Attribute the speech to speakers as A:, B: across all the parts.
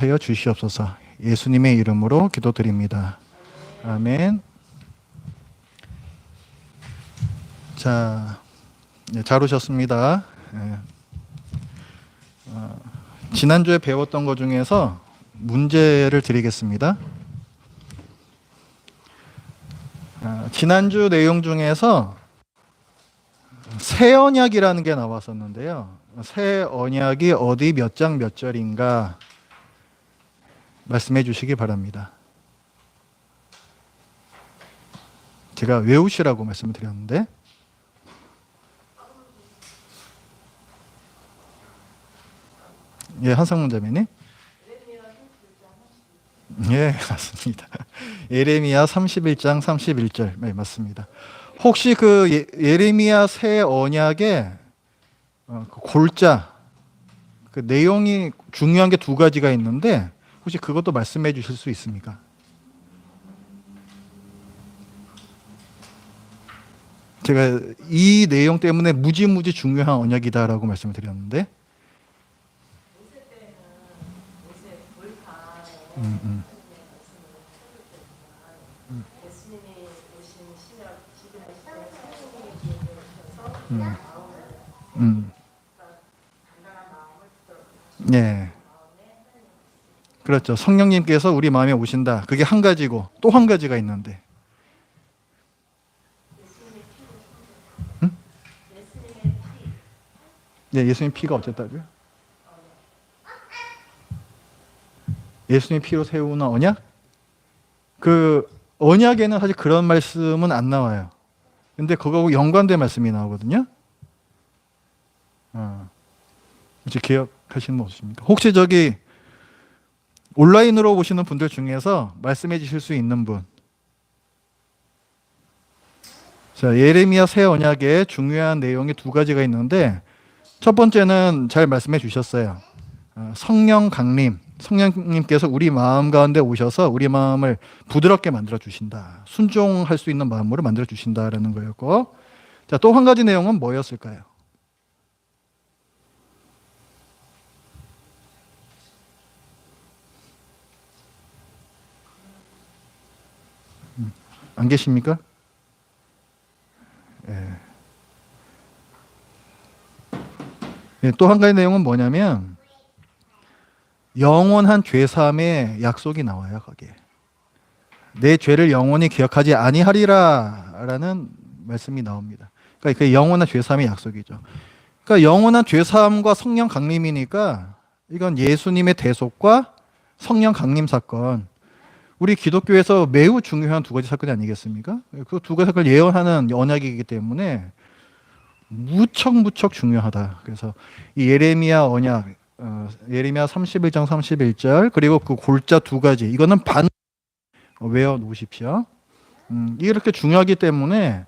A: 하여 주시옵소서. 예수님의 이름으로 기도드립니다. 아멘. 자, 잘 오셨습니다. 지난주에 배웠던 것 중에서 문제를 드리겠습니다. 지난주 내용 중에서 새 언약이라는 게 나왔었는데요. 새 언약이 어디 몇 장 몇 절인가 말씀해 주시기 바랍니다. 제가 외우시라고 말씀을 드렸는데 예, 한상문 자매님. 예, 맞습니다. 예레미야 31장 31절. 네, 맞습니다. 혹시 그 예레미야 새 언약의 그 골자, 그 내용이 중요한 게 두 가지가 있는데 혹시 그것도 말씀해 주실 수 있습니까? 제가 이 내용 때문에 무지무지 중요한 언약이다라고 말씀을 드렸는데 예. 그렇죠. 성령님께서 우리 마음에 오신다. 그게 한 가지고 또 한 가지가 있는데. 응? 예, 예수님 피가 어쨌다고요? 예수님 피로 세우는 언약? 그 언약에는 사실 그런 말씀은 안 나와요. 근데 그거하고 연관된 말씀이 나오거든요. 이제 기억하시는 분 없으십니까? 혹시 저기 온라인으로 보시는 분들 중에서 말씀해 주실 수 있는 분? 자, 예레미야 새 언약에 중요한 내용이 두 가지가 있는데 첫 번째는 잘 말씀해 주셨어요. 성령 강림. 성령님께서 우리 마음 가운데 오셔서 우리 마음을 부드럽게 만들어 주신다. 순종할 수 있는 마음으로 만들어 주신다라는 거였고, 자, 또 한 가지 내용은 뭐였을까요? 안 계십니까? 예. 예, 또 한 가지 내용은 뭐냐면 영원한 죄사함의 약속이 나와요. 거기에 내 죄를 영원히 기억하지 아니하리라라는 말씀이 나옵니다. 그러니까 그 영원한 죄사함의 약속이죠. 그러니까 영원한 죄사함과 성령 강림이니까 이건 예수님의 대속과 성령 강림 사건. 우리 기독교에서 매우 중요한 두 가지 사건이 아니겠습니까? 그 두 가지 사건을 예언하는 언약이기 때문에 무척 중요하다. 그래서 이 예레미야 언약, 예레미야 31장 31절 그리고 그 골자 두 가지 이거는 반 외워 놓으십시오. 이렇게 중요하기 때문에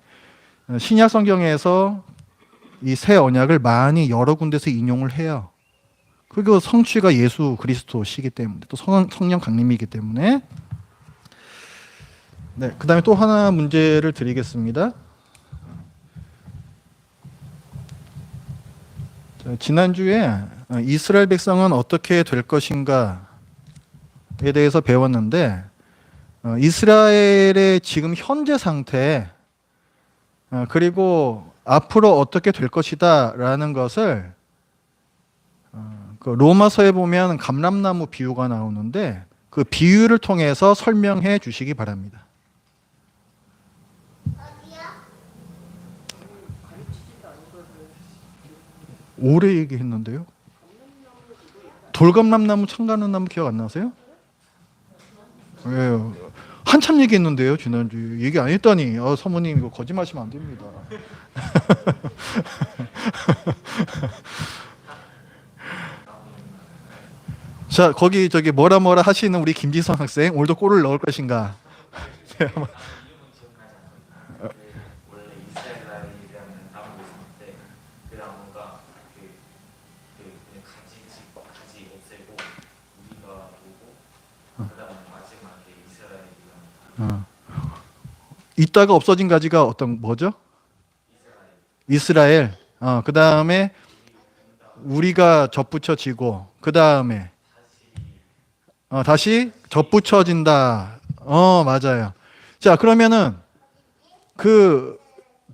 A: 신약 성경에서 이 새 언약을 많이 여러 군데서 인용을 해요. 그리고 성취가 예수 그리스도시기 때문에 또 성령 강림이기 때문에 네, 그 다음에 또 하나 문제를 드리겠습니다. 자, 지난주에 이스라엘 백성은 어떻게 될 것인가에 대해서 배웠는데 이스라엘의 지금 현재 상태 그리고 앞으로 어떻게 될 것이다 라는 것을 그 로마서에 보면 감람나무 비유가 나오는데 그 비유를 통해서 설명해 주시기 바랍니다. 오래 얘기했는데요. 돌감람나무, 청가는나무 기억 안 나세요? 예, 한참 얘기했는데요. 지난주 얘기 안 했다니. 사모님 이거 거짓말하시면 안 됩니다. 자, 거기 저기 뭐라 하시는 우리 김지성 학생 오늘도 골을 넣을 것인가? 이따가 없어진 가지가 어떤 뭐죠? 이스라엘. 그 다음에 우리가 접붙여지고 그 다음에 다시 접붙여진다. 맞아요. 자, 그러면은 그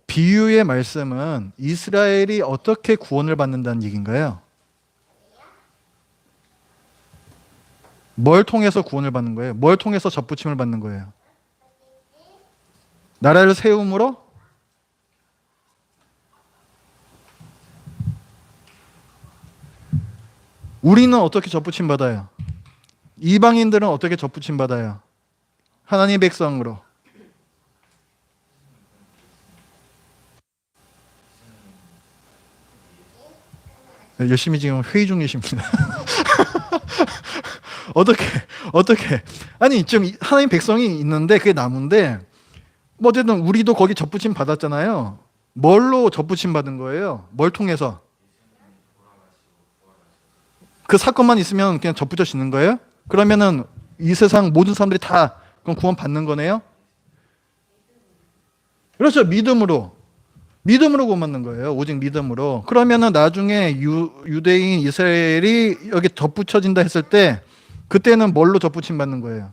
A: 비유의 말씀은 이스라엘이 어떻게 구원을 받는다는 얘기인가요? 뭘 통해서 구원을 받는 거예요? 뭘 통해서 접붙임을 받는 거예요? 나라를 세움으로? 우리는 어떻게 접붙임 받아요? 이방인들은 어떻게 접붙임 받아요? 하나님 백성으로. 열심히 지금 회의 중이십니다. 어떻게 어떻게 아니 지금 하나님 백성이 있는데 그게 나무인데 뭐 어쨌든 우리도 거기 접붙임 받았잖아요. 뭘로 접붙임 받은 거예요? 뭘 통해서? 그 사건만 있으면 그냥 접붙여지는 거예요? 그러면은 이 세상 모든 사람들이 다 그럼 구원 받는 거네요? 그렇죠. 믿음으로 구원 받는 거예요. 오직 믿음으로. 그러면은 나중에 유대인 이스라엘이 여기 접붙여진다 했을 때 그때는 뭘로 접붙임 받는 거예요?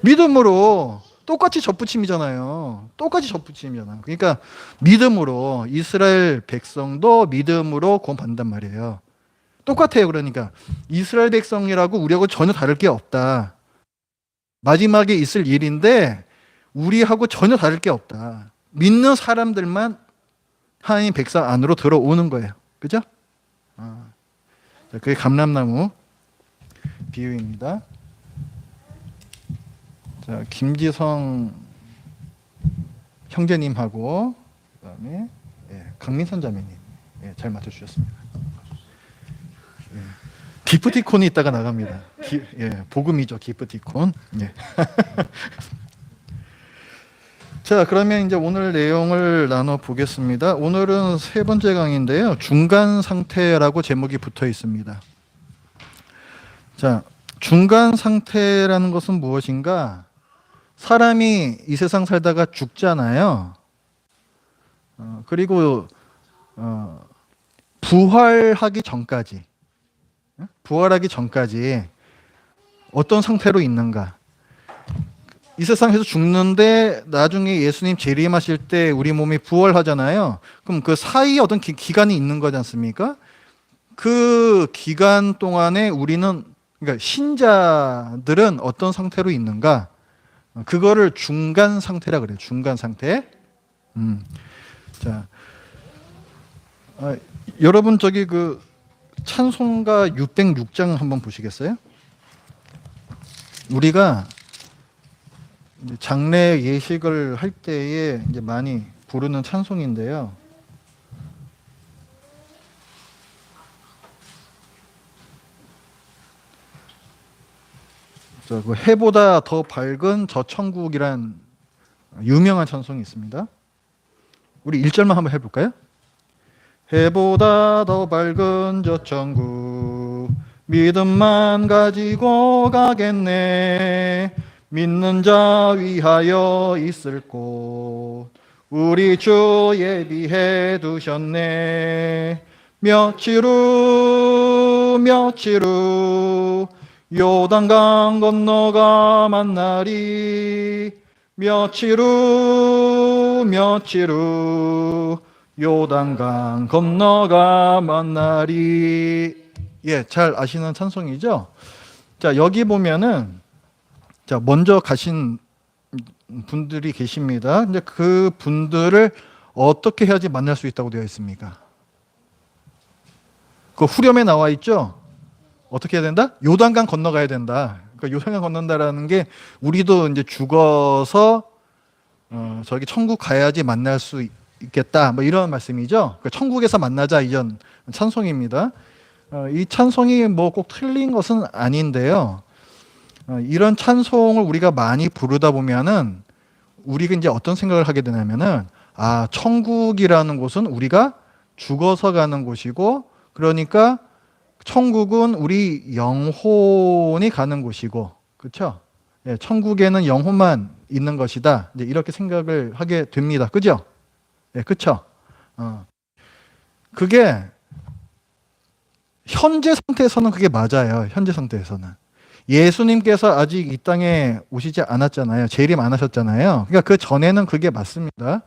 A: 믿음으로. 똑같이 접붙임이잖아요. 똑같이 접붙임이잖아요. 그러니까 믿음으로 이스라엘 백성도 믿음으로 구원 받는단 말이에요. 똑같아요. 그러니까 이스라엘 백성이라고 우리하고 전혀 다를 게 없다. 마지막에 있을 일인데 우리하고 전혀 다를 게 없다. 믿는 사람들만 하나님 백성 안으로 들어오는 거예요. 그죠? 그게 감람나무 비유입니다. 자, 김지성 형제님하고 그다음에 강민선 자매님 잘 맞춰주셨습니다. 기프티콘이 있다가 나갑니다. 복음이죠, 기프티콘. 자, 그러면 이제 오늘 내용을 나눠 보겠습니다. 오늘은 세 번째 강의인데요. 중간 상태라고 제목이 붙어 있습니다. 자, 중간 상태라는 것은 무엇인가? 사람이 이 세상 살다가 죽잖아요. 그리고 부활하기 전까지 어떤 상태로 있는가? 이 세상에서 죽는데 나중에 예수님 재림하실 때 우리 몸이 부활하잖아요. 그럼 그 사이에 어떤 기간이 있는 거지 않습니까? 그 기간 동안에 우리는 그러니까 신자들은 어떤 상태로 있는가? 그거를 중간 상태라 그래요. 중간 상태. 자, 여러분 저기 그 찬송가 606장 한번 보시겠어요? 우리가 장례 예식을 할 때에 이제 많이 부르는 찬송인데요. 그 해보다 더 밝은 저 천국이란 유명한 찬송이 있습니다. 우리 1절만 한번 해볼까요? 해보다 더 밝은 저 천국 믿음만 가지고 가겠네. 믿는 자 위하여 있을 곳 우리 주 예비해 두셨네. 며칠 후 요단강 건너가 만나리. 며칠 후 요단강 건너가 만나리. 잘 아시는 찬송이죠? 자, 여기 보면은 자, 먼저 가신 분들이 계십니다. 근데 그 분들을 어떻게 해야지 만날 수 있다고 되어 있습니까? 그 후렴에 나와 있죠? 어떻게 해야 된다? 요단강 건너가야 된다. 그러니까 요단강 건넌다라는 게 우리도 이제 죽어서 저기 천국 가야지 만날 수 있겠다. 뭐 이런 말씀이죠. 그러니까 천국에서 만나자 이런 찬송입니다. 이 찬송이 뭐 꼭 틀린 것은 아닌데요. 이런 찬송을 우리가 많이 부르다 보면은 우리가 이제 어떤 생각을 하게 되냐면은 천국이라는 곳은 우리가 죽어서 가는 곳이고 그러니까 천국은 우리 영혼이 가는 곳이고, 그렇죠? 천국에는 영혼만 있는 것이다. 이제 이렇게 생각을 하게 됩니다. 그죠? 그렇죠? 그게 현재 상태에서는 그게 맞아요. 현재 상태에서는. 예수님께서 아직 이 땅에 오시지 않았잖아요. 재림 안 하셨잖아요. 그러니까 그 전에는 그게 맞습니다.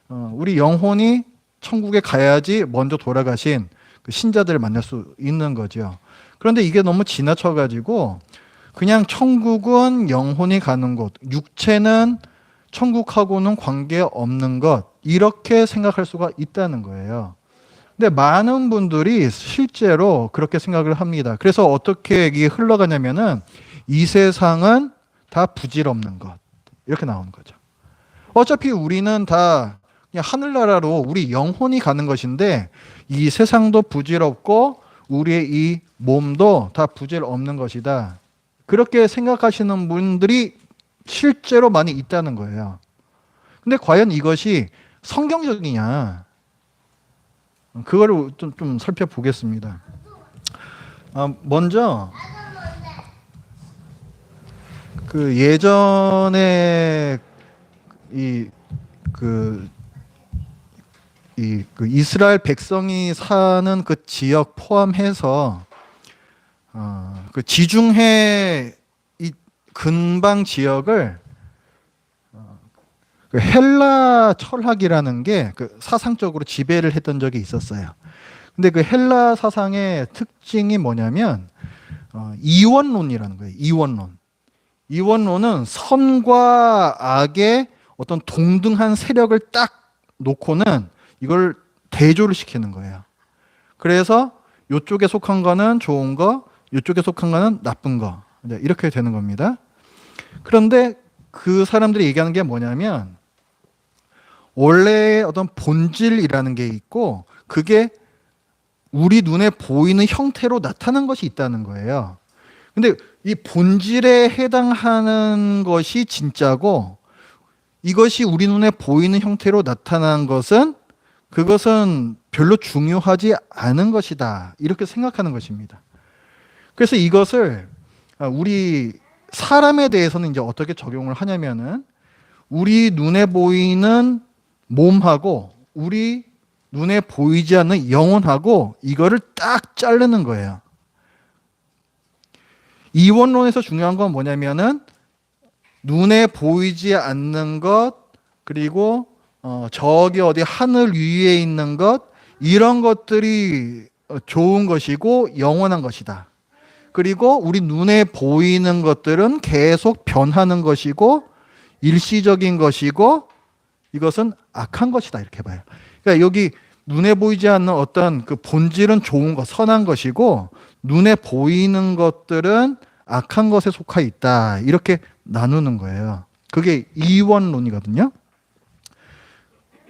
A: 우리 영혼이 천국에 가야지 먼저 돌아가신 그 신자들을 만날 수 있는 거죠. 그런데 이게 너무 지나쳐가지고 그냥 천국은 영혼이 가는 곳, 육체는 천국하고는 관계없는 것, 이렇게 생각할 수가 있다는 거예요. 근데 많은 분들이 실제로 그렇게 생각을 합니다. 그래서 어떻게 이게 흘러가냐면은 이 세상은 다 부질없는 것, 이렇게 나오는 거죠. 어차피 우리는 다 그냥 하늘나라로 우리 영혼이 가는 것인데 이 세상도 부질없고 우리의 이 몸도 다 부질없는 것이다. 그렇게 생각하시는 분들이 실제로 많이 있다는 거예요. 근데 과연 이것이 성경적이냐? 그거를 좀 살펴보겠습니다. 먼저 그 예전에 그 이스라엘 백성이 사는 그 지역 포함해서 그 지중해 이 근방 지역을 그 헬라 철학이라는 게 그 사상적으로 지배를 했던 적이 있었어요. 근데 그 헬라 사상의 특징이 뭐냐면 이원론이라는 거예요. 이원론. 이원론은 선과 악의 어떤 동등한 세력을 딱 놓고는 이걸 대조를 시키는 거예요. 그래서 이쪽에 속한 거는 좋은 거, 이쪽에 속한 거는 나쁜 거. 이렇게 되는 겁니다. 그런데 그 사람들이 얘기하는 게 뭐냐면 원래 어떤 본질이라는 게 있고 그게 우리 눈에 보이는 형태로 나타난 것이 있다는 거예요. 근데 이 본질에 해당하는 것이 진짜고 이것이 우리 눈에 보이는 형태로 나타난 것은 그것은 별로 중요하지 않은 것이다. 이렇게 생각하는 것입니다. 그래서 이것을 우리 사람에 대해서는 이제 어떻게 적용을 하냐면은 우리 눈에 보이는 몸하고 우리 눈에 보이지 않는 영혼하고 이거를 딱 자르는 거예요. 이원론에서 중요한 건 뭐냐면은 눈에 보이지 않는 것 그리고 저기 어디 하늘 위에 있는 것 이런 것들이 좋은 것이고 영원한 것이다. 그리고 우리 눈에 보이는 것들은 계속 변하는 것이고 일시적인 것이고 이것은 악한 것이다 이렇게 봐요. 그러니까 여기 눈에 보이지 않는 어떤 그 본질은 좋은 것, 선한 것이고 눈에 보이는 것들은 악한 것에 속해 있다 이렇게 나누는 거예요. 그게 이원론이거든요.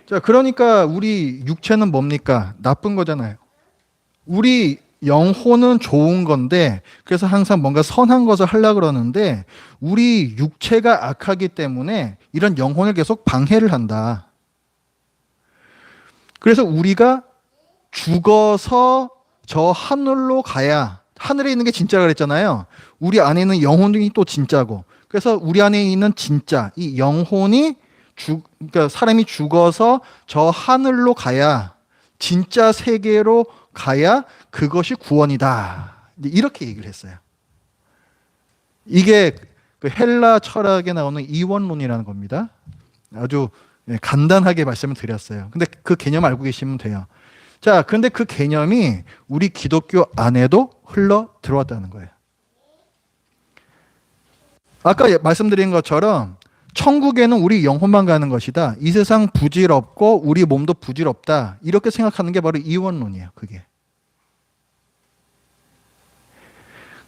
A: 자, 그러니까 우리 육체는 뭡니까? 나쁜 거잖아요. 우리 영혼은 좋은 건데 그래서 항상 뭔가 선한 것을 하려고 그러는데 우리 육체가 악하기 때문에 이런 영혼을 계속 방해를 한다. 그래서 우리가 죽어서 저 하늘로 가야 하늘에 있는 게 진짜가 그랬잖아요. 우리 안에 있는 영혼이 또 진짜고 그래서 우리 안에 있는 진짜 이 영혼이 그러니까 사람이 죽어서 저 하늘로 가야 진짜 세계로 가야 그것이 구원이다. 이렇게 얘기를 했어요. 이게 그 헬라 철학에 나오는 이원론이라는 겁니다. 아주 간단하게 말씀을 드렸어요. 근데 그 개념 알고 계시면 돼요. 자, 그런데 그 개념이 우리 기독교 안에도 흘러 들어왔다는 거예요. 아까 말씀드린 것처럼 천국에는 우리 영혼만 가는 것이다. 이 세상 부질없고 우리 몸도 부질없다. 이렇게 생각하는 게 바로 이원론이에요. 그게.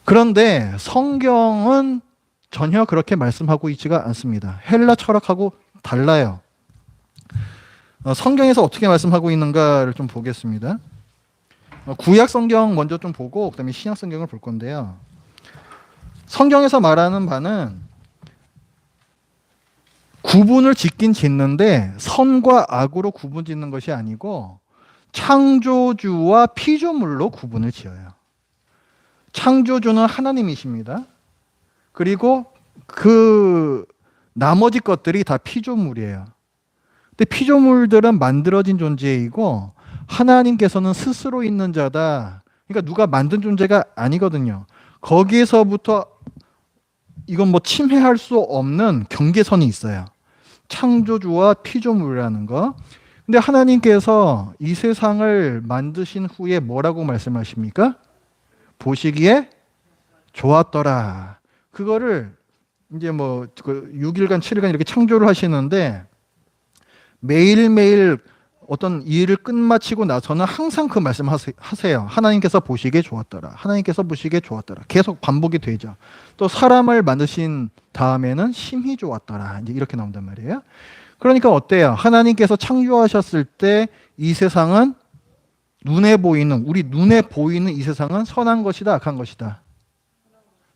A: 그런데 성경은 전혀 그렇게 말씀하고 있지가 않습니다. 헬라 철학하고 달라요. 성경에서 어떻게 말씀하고 있는가를 좀 보겠습니다. 구약 성경 먼저 좀 보고 그다음에 신약 성경을 볼 건데요. 성경에서 말하는 바는 구분을 짓긴 짓는데 선과 악으로 구분 짓는 것이 아니고 창조주와 피조물로 구분을 지어요. 창조주는 하나님이십니다. 그리고 그 나머지 것들이 다 피조물이에요. 근데 피조물들은 만들어진 존재이고 하나님께서는 스스로 있는 자다. 그러니까 누가 만든 존재가 아니거든요. 거기에서부터 이건 뭐 침해할 수 없는 경계선이 있어요. 창조주와 피조물이라는 거. 근데 하나님께서 이 세상을 만드신 후에 뭐라고 말씀하십니까? 보시기에 좋았더라. 그거를 이제 뭐 6일간 7일간 이렇게 창조를 하시는데 매일매일 어떤 일을 끝마치고 나서는 항상 그 말씀 하세요. 하나님께서 보시기에 좋았더라. 하나님께서 보시기에 좋았더라. 계속 반복이 되죠. 또 사람을 만드신 다음에는 심히 좋았더라. 이제 이렇게 나온단 말이에요. 그러니까 어때요? 하나님께서 창조하셨을 때 이 세상은 우리 눈에 보이는 이 세상은 선한 것이다, 악한 것이다.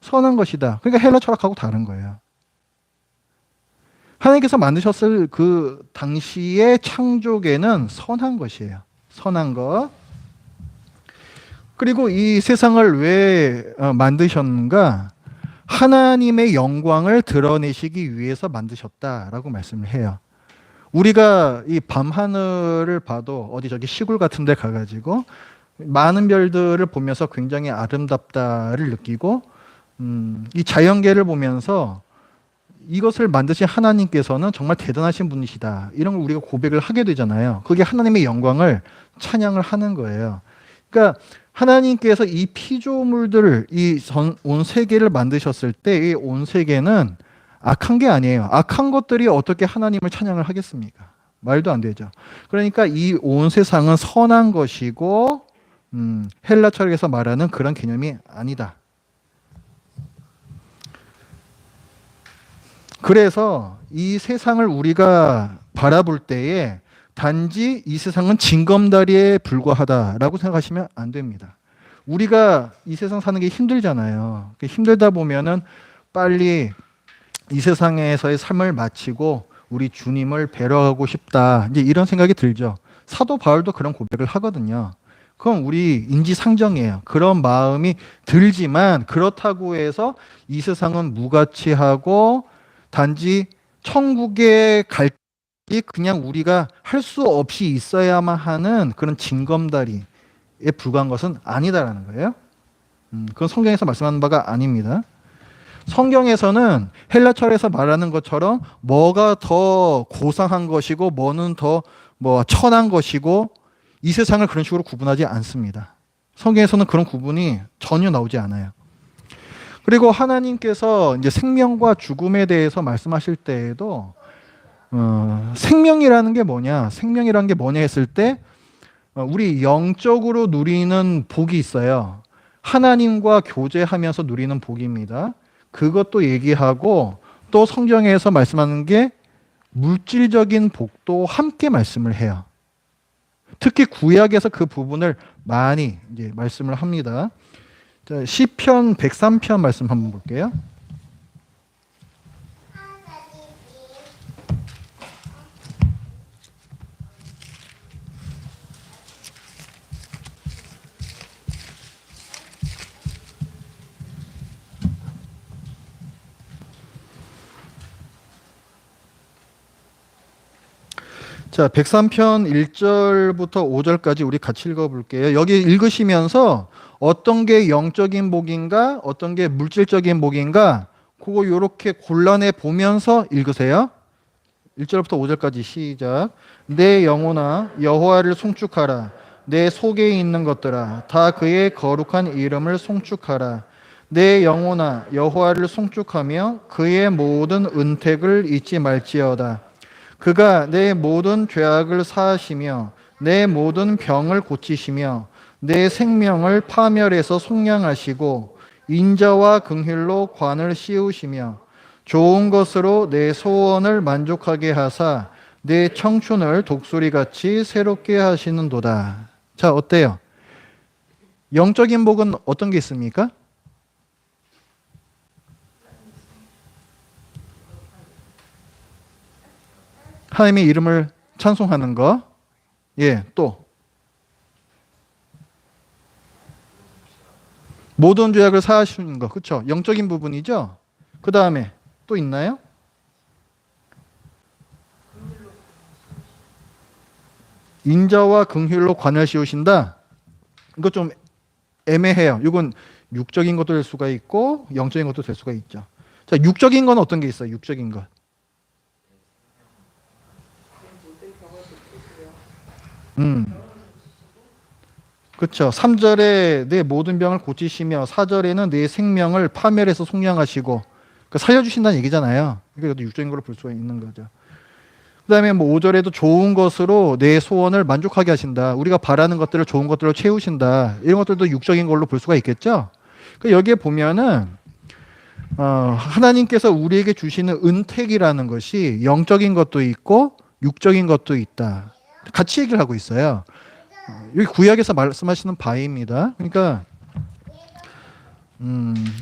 A: 선한 것이다. 그러니까 헬라 철학하고 다른 거예요. 하나님께서 만드셨을 그 당시의 창조계는 선한 것이에요. 선한 것. 그리고 이 세상을 왜 만드셨는가? 하나님의 영광을 드러내시기 위해서 만드셨다라고 말씀을 해요. 우리가 이 밤하늘을 봐도 어디 저기 시골 같은 데 가가지고 많은 별들을 보면서 굉장히 아름답다를 느끼고 이 자연계를 보면서 이것을 만드신 하나님께서는 정말 대단하신 분이시다. 이런 걸 우리가 고백을 하게 되잖아요. 그게 하나님의 영광을 찬양을 하는 거예요. 그러니까 하나님께서 이 피조물들을 이 온 세계를 만드셨을 때 이 온 세계는 악한 게 아니에요. 악한 것들이 어떻게 하나님을 찬양을 하겠습니까? 말도 안 되죠. 그러니까 이 온 세상은 선한 것이고 헬라 철학에서 말하는 그런 개념이 아니다. 그래서 이 세상을 우리가 바라볼 때에 단지 이 세상은 징검다리에 불과하다라고 생각하시면 안 됩니다. 우리가 이 세상 사는 게 힘들잖아요. 힘들다 보면은 빨리 이 세상에서의 삶을 마치고 우리 주님을 뵈러가고 싶다. 이제 이런 생각이 들죠. 사도 바울도 그런 고백을 하거든요. 그건 우리 인지상정이에요. 그런 마음이 들지만 그렇다고 해서 이 세상은 무가치하고 단지 천국에 갈 때 그냥 우리가 할 수 없이 있어야만 하는 그런 징검다리에 불과한 것은 아니다라는 거예요. 그건 성경에서 말씀하는 바가 아닙니다. 성경에서는 헬라 철에서 말하는 것처럼 뭐가 더 고상한 것이고 뭐는 더 천한 것이고 이 세상을 그런 식으로 구분하지 않습니다. 성경에서는 그런 구분이 전혀 나오지 않아요. 그리고 하나님께서 이제 생명과 죽음에 대해서 말씀하실 때에도 생명이라는 게 뭐냐? 생명이라는 게 뭐냐 했을 때 우리 영적으로 누리는 복이 있어요. 하나님과 교제하면서 누리는 복입니다. 그것도 얘기하고 또 성경에서 말씀하는 게 물질적인 복도 함께 말씀을 해요. 특히 구약에서 그 부분을 많이 이제 말씀을 합니다. 자, 시편 103편 말씀 한번 볼게요. 자, 103편 1절부터 5절까지 우리 같이 읽어볼게요. 여기 읽으시면서 어떤 게 영적인 복인가, 어떤 게 물질적인 복인가, 그거 이렇게 골라내 보면서 읽으세요. 1절부터 5절까지 시작. 내 영혼아 여호와를 송축하라. 내 속에 있는 것들아 다 그의 거룩한 이름을 송축하라. 내 영혼아 여호와를 송축하며 그의 모든 은택을 잊지 말지어다. 그가 내 모든 죄악을 사하시며 내 모든 병을 고치시며 내 생명을 파멸해서 속량하시고 인자와 긍휼로 관을 씌우시며 좋은 것으로 내 소원을 만족하게 하사 내 청춘을 독수리같이 새롭게 하시는도다. 자, 어때요? 영적인 복은 어떤 게 있습니까? 하나님의 이름을 찬송하는 거. 예, 또 모든 죄악을 사하시는 거. 그렇죠? 영적인 부분이죠. 그 다음에 또 있나요? 인자와 긍휼로 관을 씌우신다. 이거 좀 애매해요. 이건 육적인 것도 될 수가 있고 영적인 것도 될 수가 있죠. 자, 육적인 건 어떤 게 있어요? 육적인 것. 음. 그렇죠. 3절에 내 모든 병을 고치시며 4절에는 내 생명을 파멸해서 속량하시고 그 살려주신다는 얘기잖아요. 그러니까 육적인 걸로 볼 수가 있는 거죠. 그다음에 뭐 5절에도 좋은 것으로 내 소원을 만족하게 하신다. 우리가 바라는 것들을 좋은 것들로 채우신다. 이런 것들도 육적인 걸로 볼 수가 있겠죠. 그 여기에 보면은 하나님께서 우리에게 주시는 은택이라는 것이 영적인 것도 있고 육적인 것도 있다. 같이 얘기를 하고 있어요. 여기 구약에서 말씀하시는 바입니다. 그러니까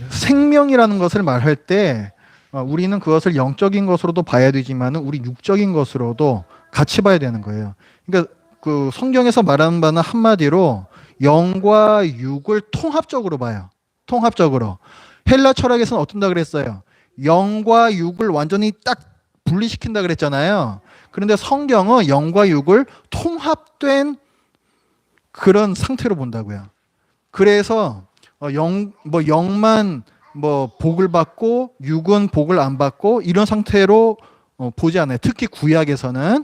A: 생명이라는 것을 말할 때 우리는 그것을 영적인 것으로도 봐야 되지만 우리 육적인 것으로도 같이 봐야 되는 거예요. 그러니까 그 성경에서 말하는 바는 한마디로 영과 육을 통합적으로 봐요. 통합적으로. 헬라 철학에서는 어떤다 그랬어요? 영과 육을 완전히 딱 분리시킨다 그랬잖아요. 그런데 성경은 영과 육을 통합된 그런 상태로 본다고요. 그래서 영만 복을 받고 육은 복을 안 받고 이런 상태로 보지 않아요. 특히 구약에서는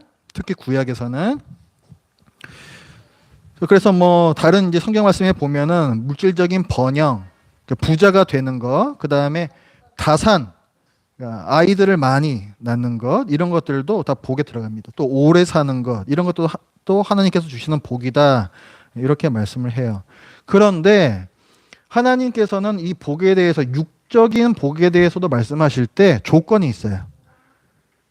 A: 그래서 뭐 다른 이제 성경 말씀에 보면은 물질적인 번영, 부자가 되는 것, 그 다음에 다산, 아이들을 많이 낳는 것 이런 것들도 다 복에 들어갑니다. 또 오래 사는 것 이런 것도 또 하나님께서 주시는 복이다 이렇게 말씀을 해요. 그런데 하나님께서는 이 복에 대해서 육적인 복에 대해서도 말씀하실 때 조건이 있어요.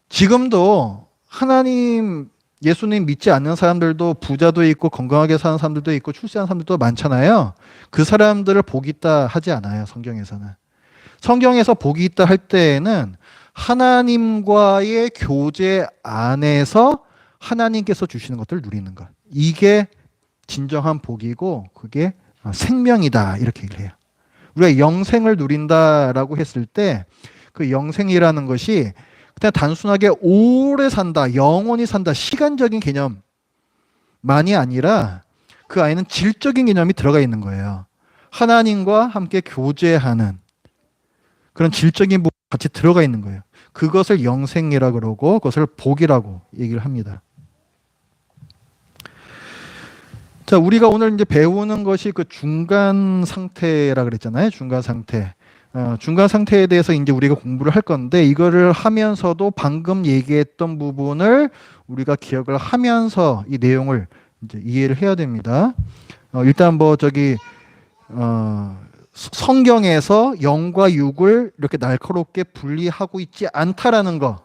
A: 지금도 하나님 예수님 믿지 않는 사람들도 부자도 있고 건강하게 사는 사람들도 있고 출세하는 사람들도 많잖아요. 그 사람들을 복이 있다 하지 않아요. 성경에서는. 성경에서 복이 있다 할 때에는 하나님과의 교제 안에서 하나님께서 주시는 것들을 누리는 것. 이게 진정한 복이고 그게 생명이다 이렇게 얘기를 해요. 우리가 영생을 누린다라고 했을 때 그 영생이라는 것이 그냥 단순하게 오래 산다, 영원히 산다, 시간적인 개념만이 아니라 그 안에는 질적인 개념이 들어가 있는 거예요. 하나님과 함께 교제하는 그런 질적인 부분이 같이 들어가 있는 거예요. 그것을 영생이라고 그러고 그것을 복이라고 얘기를 합니다. 자, 우리가 오늘 이제 배우는 것이 그 중간 상태라 그랬잖아요. 중간 상태. 중간 상태에 대해서 이제 우리가 공부를 할 건데 이거를 하면서도 방금 얘기했던 부분을 우리가 기억을 하면서 이 내용을 이제 이해를 해야 됩니다. 일단 성경에서 영과 육을 이렇게 날카롭게 분리하고 있지 않다라는 거,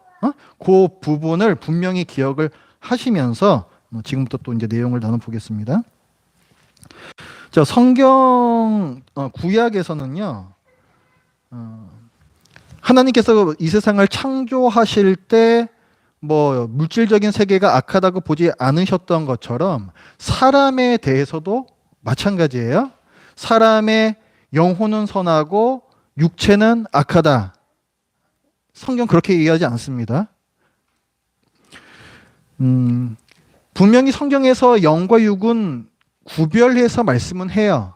A: 그 부분을 분명히 기억을 하시면서 지금부터 또 이제 내용을 나눠보겠습니다. 자, 성경 구약에서는요, 하나님께서 이 세상을 창조하실 때 뭐 물질적인 세계가 악하다고 보지 않으셨던 것처럼 사람에 대해서도 마찬가지예요. 사람의 영혼은 선하고 육체는 악하다. 성경 그렇게 얘기하지 않습니다. 분명히 성경에서 영과 육은 구별해서 말씀은 해요.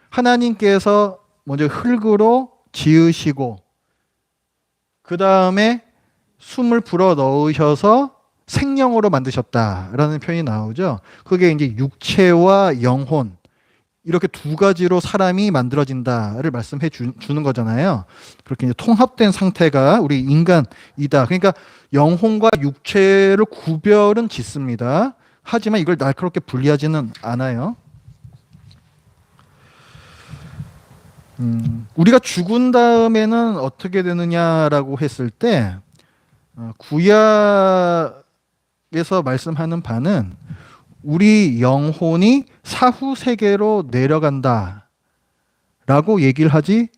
A: 하나님께서 먼저 흙으로 지으시고 그 다음에 숨을 불어 넣으셔서 생명으로 만드셨다라는 표현이 나오죠. 그게 이제 육체와 영혼 이렇게 두 가지로 사람이 만들어진다를 말씀해 주는 거잖아요. 그렇게 이제 통합된 상태가 우리 인간이다. 그러니까 영혼과 육체를 구별은 짓습니다. 하지만 이걸 날카롭게 분리하지는 않아요. 우리가 죽은 다음에는 어떻게 되느냐라고 했을 때 구약에서 말씀하는 바는 우리 영혼이 사후 세계로 내려간다 라고 얘기를 하지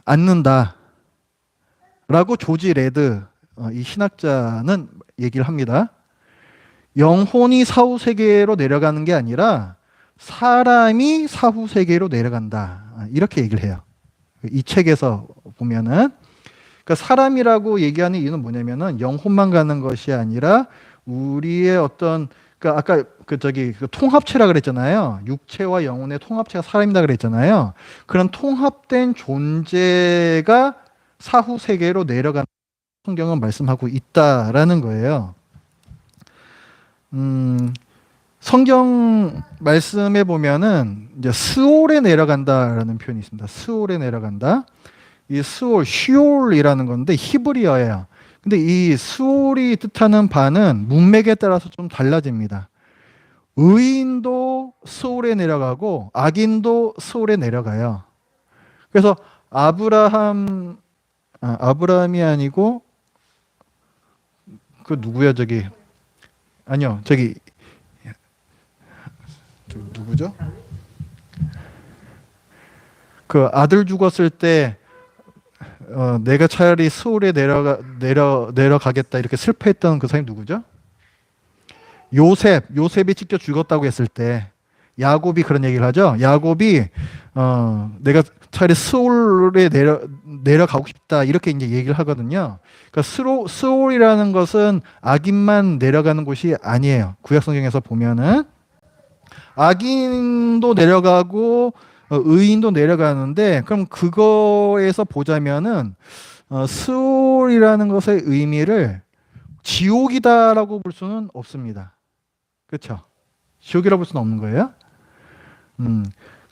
A: 않는다 라고 조지 레드 이 신학자는 얘기를 합니다. 영혼이 사후 세계로 내려가는 게 아니라 사람이 사후 세계로 내려간다 이렇게 얘기를 해요. 이 책에서 보면은 그러니까 사람이라고 얘기하는 이유는 뭐냐면은 영혼만 가는 것이 아니라 우리의 어떤 그러니까 아까 그 통합체라 그랬잖아요. 육체와 영혼의 통합체가 사람이다 그랬잖아요. 그런 통합된 존재가 사후 세계로 내려가는 성경은 말씀하고 있다라는 거예요. 성경 말씀에 보면은 이제 스올에 내려간다라는 표현이 있습니다. 스올에 내려간다. 이 스올, 시올이라는 건데 히브리어예요. 근데 이 스올이 뜻하는 바는 문맥에 따라서 좀 달라집니다. 의인도 스올에 내려가고 악인도 스올에 내려가요. 그래서 아브라함이 아니고 그 누구야 저기 아니요 저기 누구죠? 그 아들 죽었을 때 내가 차라리 스올에 내려가겠다 이렇게 슬퍼했던 그 사람이 누구죠? 요셉이 직접 죽었다고 했을 때 야곱이 그런 얘기를 하죠. 야곱이 내가 차라리 스올에 내려가고 싶다 이렇게 이제 얘기를 하거든요. 그러니까 스올이라는 것은 악인만 내려가는 곳이 아니에요. 구약 성경에서 보면은 악인도 내려가고 의인도 내려가는데 그럼 그거에서 보자면은 스올이라는 것의 의미를 지옥이다라고 볼 수는 없습니다. 그렇죠? 지옥이라고 볼 수는 없는 거예요.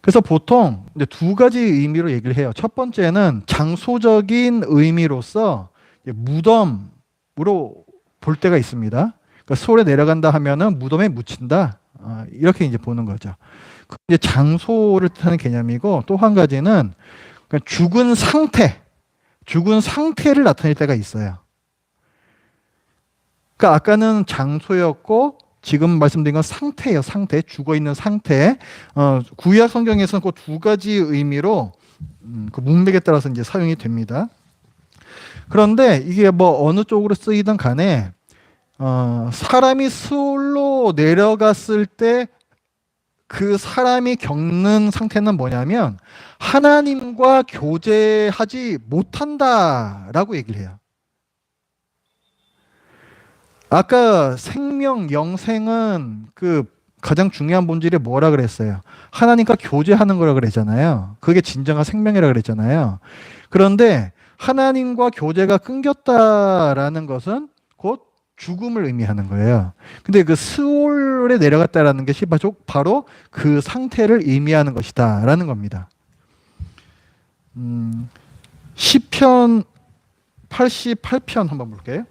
A: 그래서 보통 이제 두 가지 의미로 얘기를 해요. 첫 번째는 장소적인 의미로서 무덤으로 볼 때가 있습니다. 그러니까 스올에 내려간다 하면은 무덤에 묻힌다. 이렇게 이제 보는 거죠. 이제 장소를 뜻하는 개념이고 또 한 가지는 죽은 상태를 나타낼 때가 있어요. 그러니까 아까는 장소였고 지금 말씀드린 건 상태예요. 상태, 죽어 있는 상태. 구약 성경에서는 그 두 가지 의미로 그 문맥에 따라서 이제 사용이 됩니다. 그런데 이게 뭐 어느 쪽으로 쓰이든 간에 사람이 스올로 내려갔을 때 그 사람이 겪는 상태는 뭐냐면 하나님과 교제하지 못한다라고 얘기를 해요. 아까 생명, 영생은 그 가장 중요한 본질이 뭐라 그랬어요? 하나님과 교제하는 거라 그랬잖아요. 그게 진정한 생명이라 그랬잖아요. 그런데 하나님과 교제가 끊겼다라는 것은 곧 죽음을 의미하는 거예요. 근데 그 스올에 내려갔다라는 것이 바로 그 상태를 의미하는 것이다라는 겁니다. 시편 88편 한번 볼게요.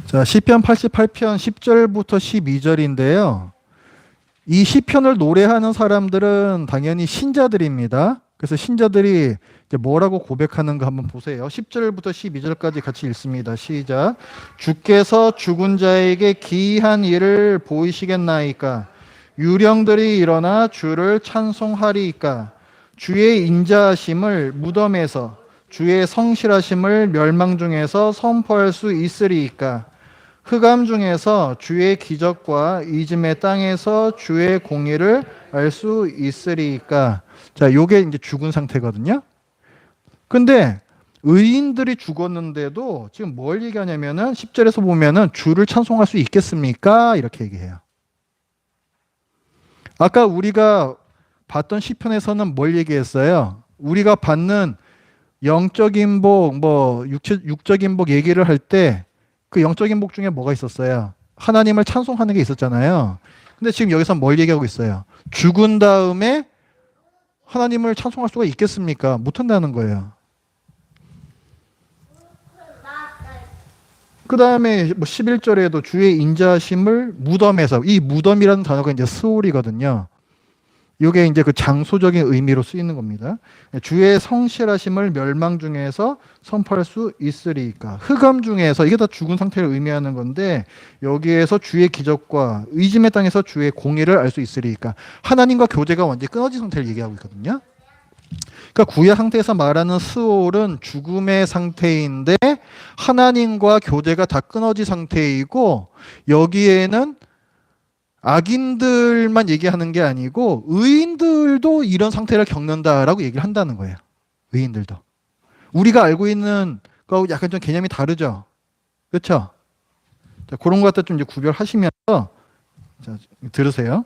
A: 자, 시편 88편 10절부터 12절인데요. 이 시편을 노래하는 사람들은 당연히 신자들입니다. 그래서 신자들이 이제 뭐라고 고백하는가 한번 보세요. 10절부터 12절까지 같이 읽습니다. 시작. 주께서 죽은 자에게 기이한 일을 보이시겠나이까? 유령들이 일어나 주를 찬송하리이까? 주의 인자하심을 무덤에서 주의 성실하심을 멸망 중에서 선포할 수 있으리이까? 흑암 중에서 주의 기적과 이즘의 땅에서 주의 공의를 알 수 있으리이까? 자, 요게 이제 죽은 상태거든요. 근데 의인들이 죽었는데도 지금 뭘 얘기하냐면은 10절에서 보면은 주를 찬송할 수 있겠습니까? 이렇게 얘기해요. 아까 우리가 봤던 시편에서는 뭘 얘기했어요? 우리가 받는 영적인 복, 육적인 복 얘기를 할 때 그 영적인 복 중에 뭐가 있었어요? 하나님을 찬송하는 게 있었잖아요. 근데 지금 여기서 뭘 얘기하고 있어요? 죽은 다음에 하나님을 찬송할 수가 있겠습니까? 못한다는 거예요. 그 다음에 11절에도 주의 인자심을 무덤에서, 이 무덤이라는 단어가 이제 스올이거든요. 이게 이제 그 장소적인 의미로 쓰이는 겁니다. 주의 성실하심을 멸망 중에서 선포할 수 있으리이까. 흑암 중에서, 이게 다 죽은 상태를 의미하는 건데 여기에서 주의 기적과 의심의 땅에서 주의 공의를 알 수 있으리이까. 하나님과 교제가 완전히 끊어진 상태를 얘기하고 있거든요. 그러니까 구약 상태에서 말하는 스올은 죽음의 상태인데 하나님과 교제가 다 끊어진 상태이고, 여기에는 악인들만 얘기하는 게 아니고 의인들도 이런 상태를 겪는다라고 얘기를 한다는 거예요. 의인들도. 우리가 알고 있는 거하고 약간 좀 개념이 다르죠. 그렇죠? 자, 그런 것 갖다 좀 이제 구별하시면서 자, 들으세요.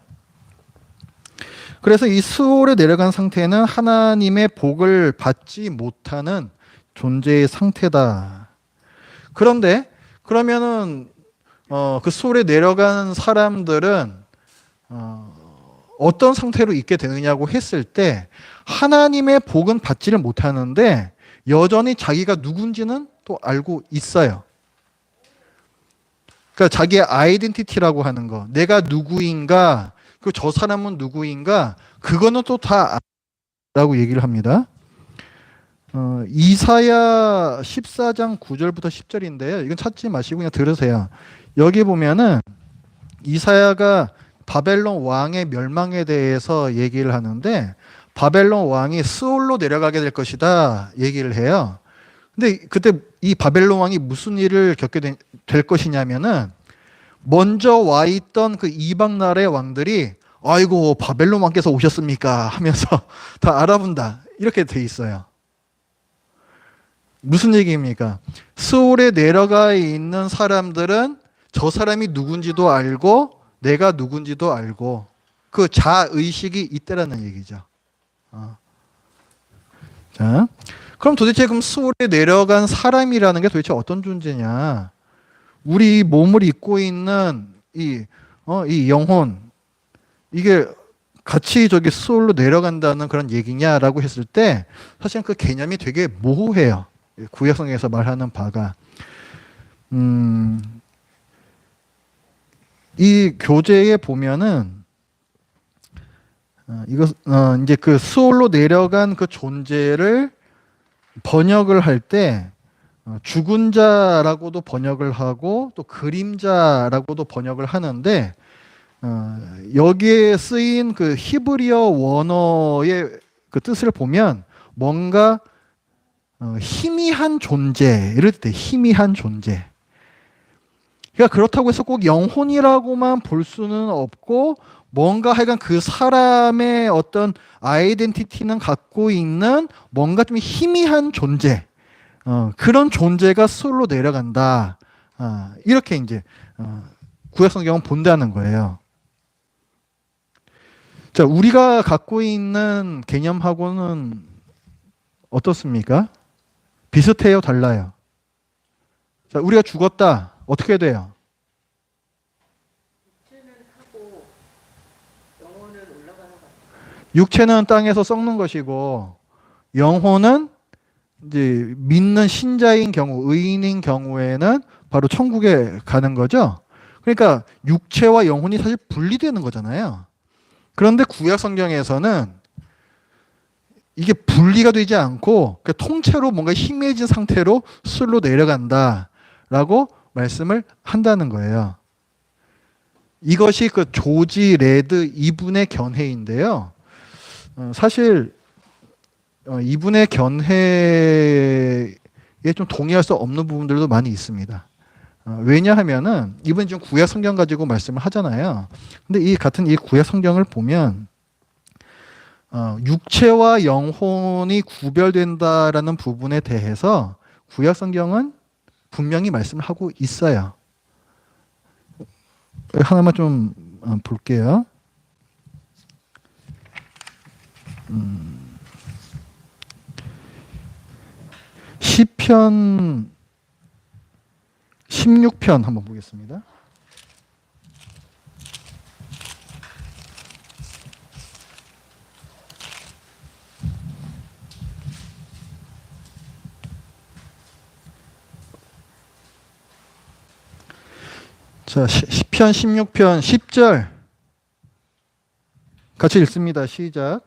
A: 그래서 이 스올에 내려간 상태는 하나님의 복을 받지 못하는 존재의 상태다. 그런데 그러면은 그 스올에 내려간 사람들은 어떤 상태로 있게 되느냐고 했을 때 하나님의 복은 받지를 못하는데 여전히 자기가 누군지는 또 알고 있어요. 그러니까 자기의 아이덴티티라고 하는 거, 내가 누구인가, 그 저 사람은 누구인가, 그거는 또 다 라고 얘기를 합니다. 이사야 14장 9절부터 10절인데요. 이건 찾지 마시고 그냥 들으세요. 여기 보면은 이사야가 바벨론 왕의 멸망에 대해서 얘기를 하는데 바벨론 왕이 스올로 내려가게 될 것이다 얘기를 해요. 근데 그때 이 바벨론 왕이 무슨 일을 겪게 될 것이냐면은 먼저 와 있던 그 이방 나라의 왕들이 아이고 바벨론 왕께서 오셨습니까 하면서 다 알아본다 이렇게 돼 있어요. 무슨 얘기입니까? 스올에 내려가 있는 사람들은 저 사람이 누군지도 알고 내가 누군지도 알고 그 자의식이 있다라는 얘기죠. 자, 그럼 도대체 그럼 스올에 내려간 사람이라는 게 도대체 어떤 존재냐? 우리 몸을 입고 있는 이 영혼 이게 같이 저기 스올로 내려간다는 그런 얘기냐라고 했을 때 사실 그 개념이 되게 모호해요. 구약성경에서 말하는 바가 이 교재에 보면은 이거 이제 그 스올로 내려간 그 존재를 번역을 할 때 죽은 자라고도 번역을 하고 또 그림자라고도 번역을 하는데 여기에 쓰인 그 히브리어 원어의 그 뜻을 보면 뭔가 희미한 존재, 이럴 때 희미한 존재. 그러니까 그렇다고 해서 꼭 영혼이라고만 볼 수는 없고 뭔가 하여간 그 사람의 어떤 아이덴티티는 갖고 있는 뭔가 좀 희미한 존재, 그런 존재가 스올로 내려간다. 이렇게 이제 구약성경은 본다는 거예요. 자, 우리가 갖고 있는 개념하고는 어떻습니까? 비슷해요, 달라요? 자, 우리가 죽었다. 어떻게 돼요? 육체는 땅에서 썩는 것이고 영혼은 이제 믿는 신자인 경우, 의인인 경우에는 바로 천국에 가는 거죠. 그러니까 육체와 영혼이 사실 분리되는 거잖아요. 그런데 구약 성경에서는 이게 분리가 되지 않고 통째로 뭔가 희미해진 상태로 술로 내려간다라고 말씀을 한다는 거예요. 이것이 그 조지 레드 이분의 견해인데요. 사실 이분의 견해에 좀 동의할 수 없는 부분들도 많이 있습니다. 왜냐하면은 이분이 지금 구약 성경 가지고 말씀을 하잖아요. 근데 이 같은 이 구약 성경을 보면 육체와 영혼이 구별된다라는 부분에 대해서 구약 성경은 분명히 말씀을 하고 있어요. 하나만 좀 볼게요. 시편 16편 한번 보겠습니다. 자, 시편 16편 10절 같이 읽습니다. 시작.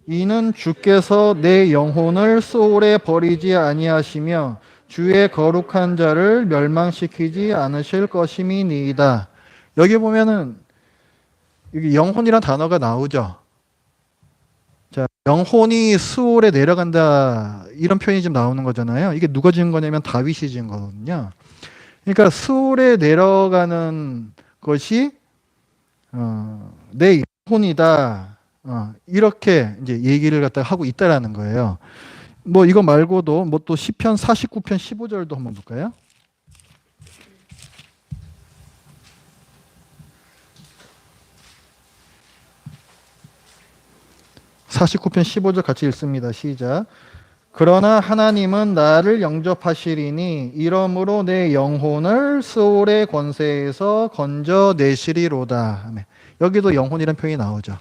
A: 이는 주께서 내 영혼을 소홀에 버리지 아니하시며 주의 거룩한 자를 멸망시키지 않으실 것임이니이다. 여기 보면은 여기 영혼이란 단어가 나오죠. 자, 영혼이 수월에 내려간다 이런 표현이 지금 나오는 거잖아요. 이게 누가 지은 거냐면 다윗이 지은 거거든요. 그러니까 수월에 내려가는 것이 내 영혼이다. 이렇게 이제 얘기를 갖다가 하고 있다라는 거예요. 뭐 이거 말고도 뭐 또 시편 49편 15절도 한번 볼까요? (49편 15절) 같이 읽습니다. 시작. 그러나 하나님은 나를 영접하시리니 이러므로 내 영혼을 스올의 권세에서 건져내시리로다. 여기도 영혼이라는 표현이 나오죠.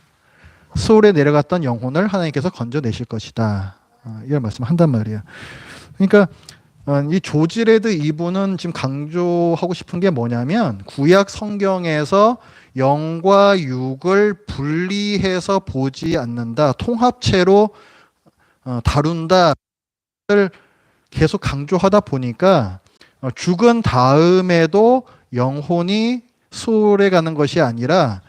A: 스올에 내려갔던 영혼을 하나님께서 건져내실 것이다. 이런 말씀을 한단 말이에요. 그러니까 이 조지 레드 이분은 지금 강조하고 싶은 게 뭐냐면 구약 성경에서 영과 육을 분리해서 보지 않는다. 통합체로 다룬다를 계속 강조하다 보니까 죽은 다음에도 영혼이 소울에 가는 것이 아니라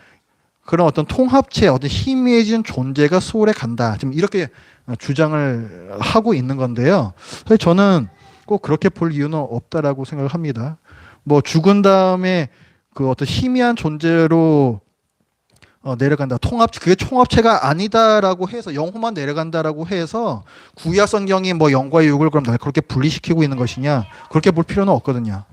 A: 그런 어떤 통합체, 어떤 희미해진 존재가 소울에 간다. 지금 이렇게 주장을 하고 있는 건데요. 사실 저는 꼭 그렇게 볼 이유는 없다라고 생각을 합니다. 뭐 죽은 다음에 그 어떤 희미한 존재로 내려간다. 통합체, 그게 통합체가 아니다라고 해서 영혼만 내려간다라고 해서 구약 성경이 뭐 영과 육을 그럼 그렇게 분리시키고 있는 것이냐? 그렇게 볼 필요는 없거든요.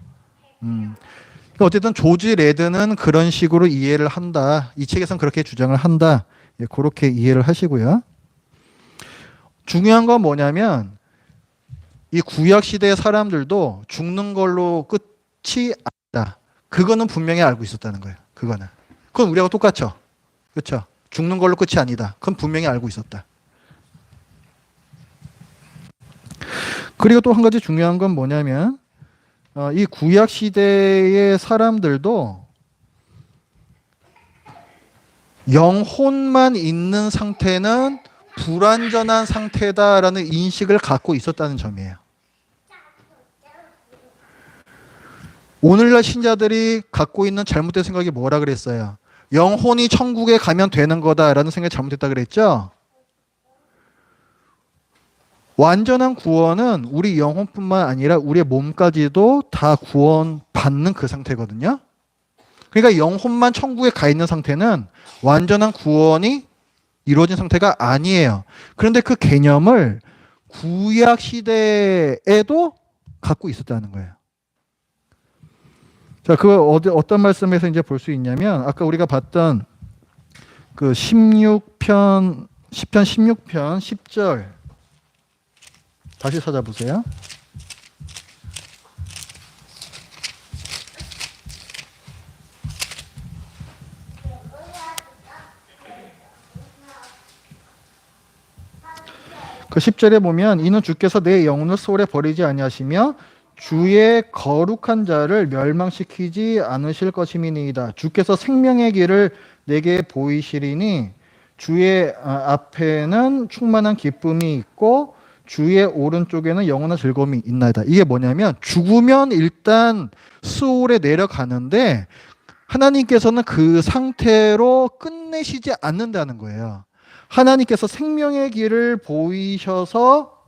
A: 어쨌든 조지 레드는 그런 식으로 이해를 한다. 이 책에서는 그렇게 주장을 한다. 예, 그렇게 이해를 하시고요. 중요한 건 뭐냐면 이 구약 시대의 사람들도 죽는 걸로 끝이 아니다. 그거는 분명히 알고 있었다는 거예요. 그건 우리하고 똑같죠. 그렇죠? 죽는 걸로 끝이 아니다. 그건 분명히 알고 있었다. 그리고 또 한 가지 중요한 건 뭐냐면 이 구약 시대의 사람들도 영혼만 있는 상태는 불완전한 상태다라는 인식을 갖고 있었다는 점이에요. 오늘날 신자들이 갖고 있는 잘못된 생각이 뭐라 그랬어요? 영혼이 천국에 가면 되는 거다라는 생각이 잘못됐다 그랬죠? 완전한 구원은 우리 영혼뿐만 아니라 우리의 몸까지도 다 구원받는 그 상태거든요. 그러니까 영혼만 천국에 가 있는 상태는 완전한 구원이 이루어진 상태가 아니에요. 그런데 그 개념을 구약 시대에도 갖고 있었다는 거예요. 자, 어떤 말씀에서 이제 볼 수 있냐면 아까 우리가 봤던 그 10편 16편 10절 다시 찾아보세요. 그 10절에 보면 이는 주께서 내 영혼을 소홀히 버리지 아니하시며 주의 거룩한 자를 멸망시키지 않으실 것임이니이다. 주께서 생명의 길을 내게 보이시리니 주의 앞에는 충만한 기쁨이 있고 주의 오른쪽에는 영원한 즐거움이 있나이다. 이게 뭐냐면 죽으면 일단 수올에 내려가는데 하나님께서는 그 상태로 끝내시지 않는다는 거예요. 하나님께서 생명의 길을 보이셔서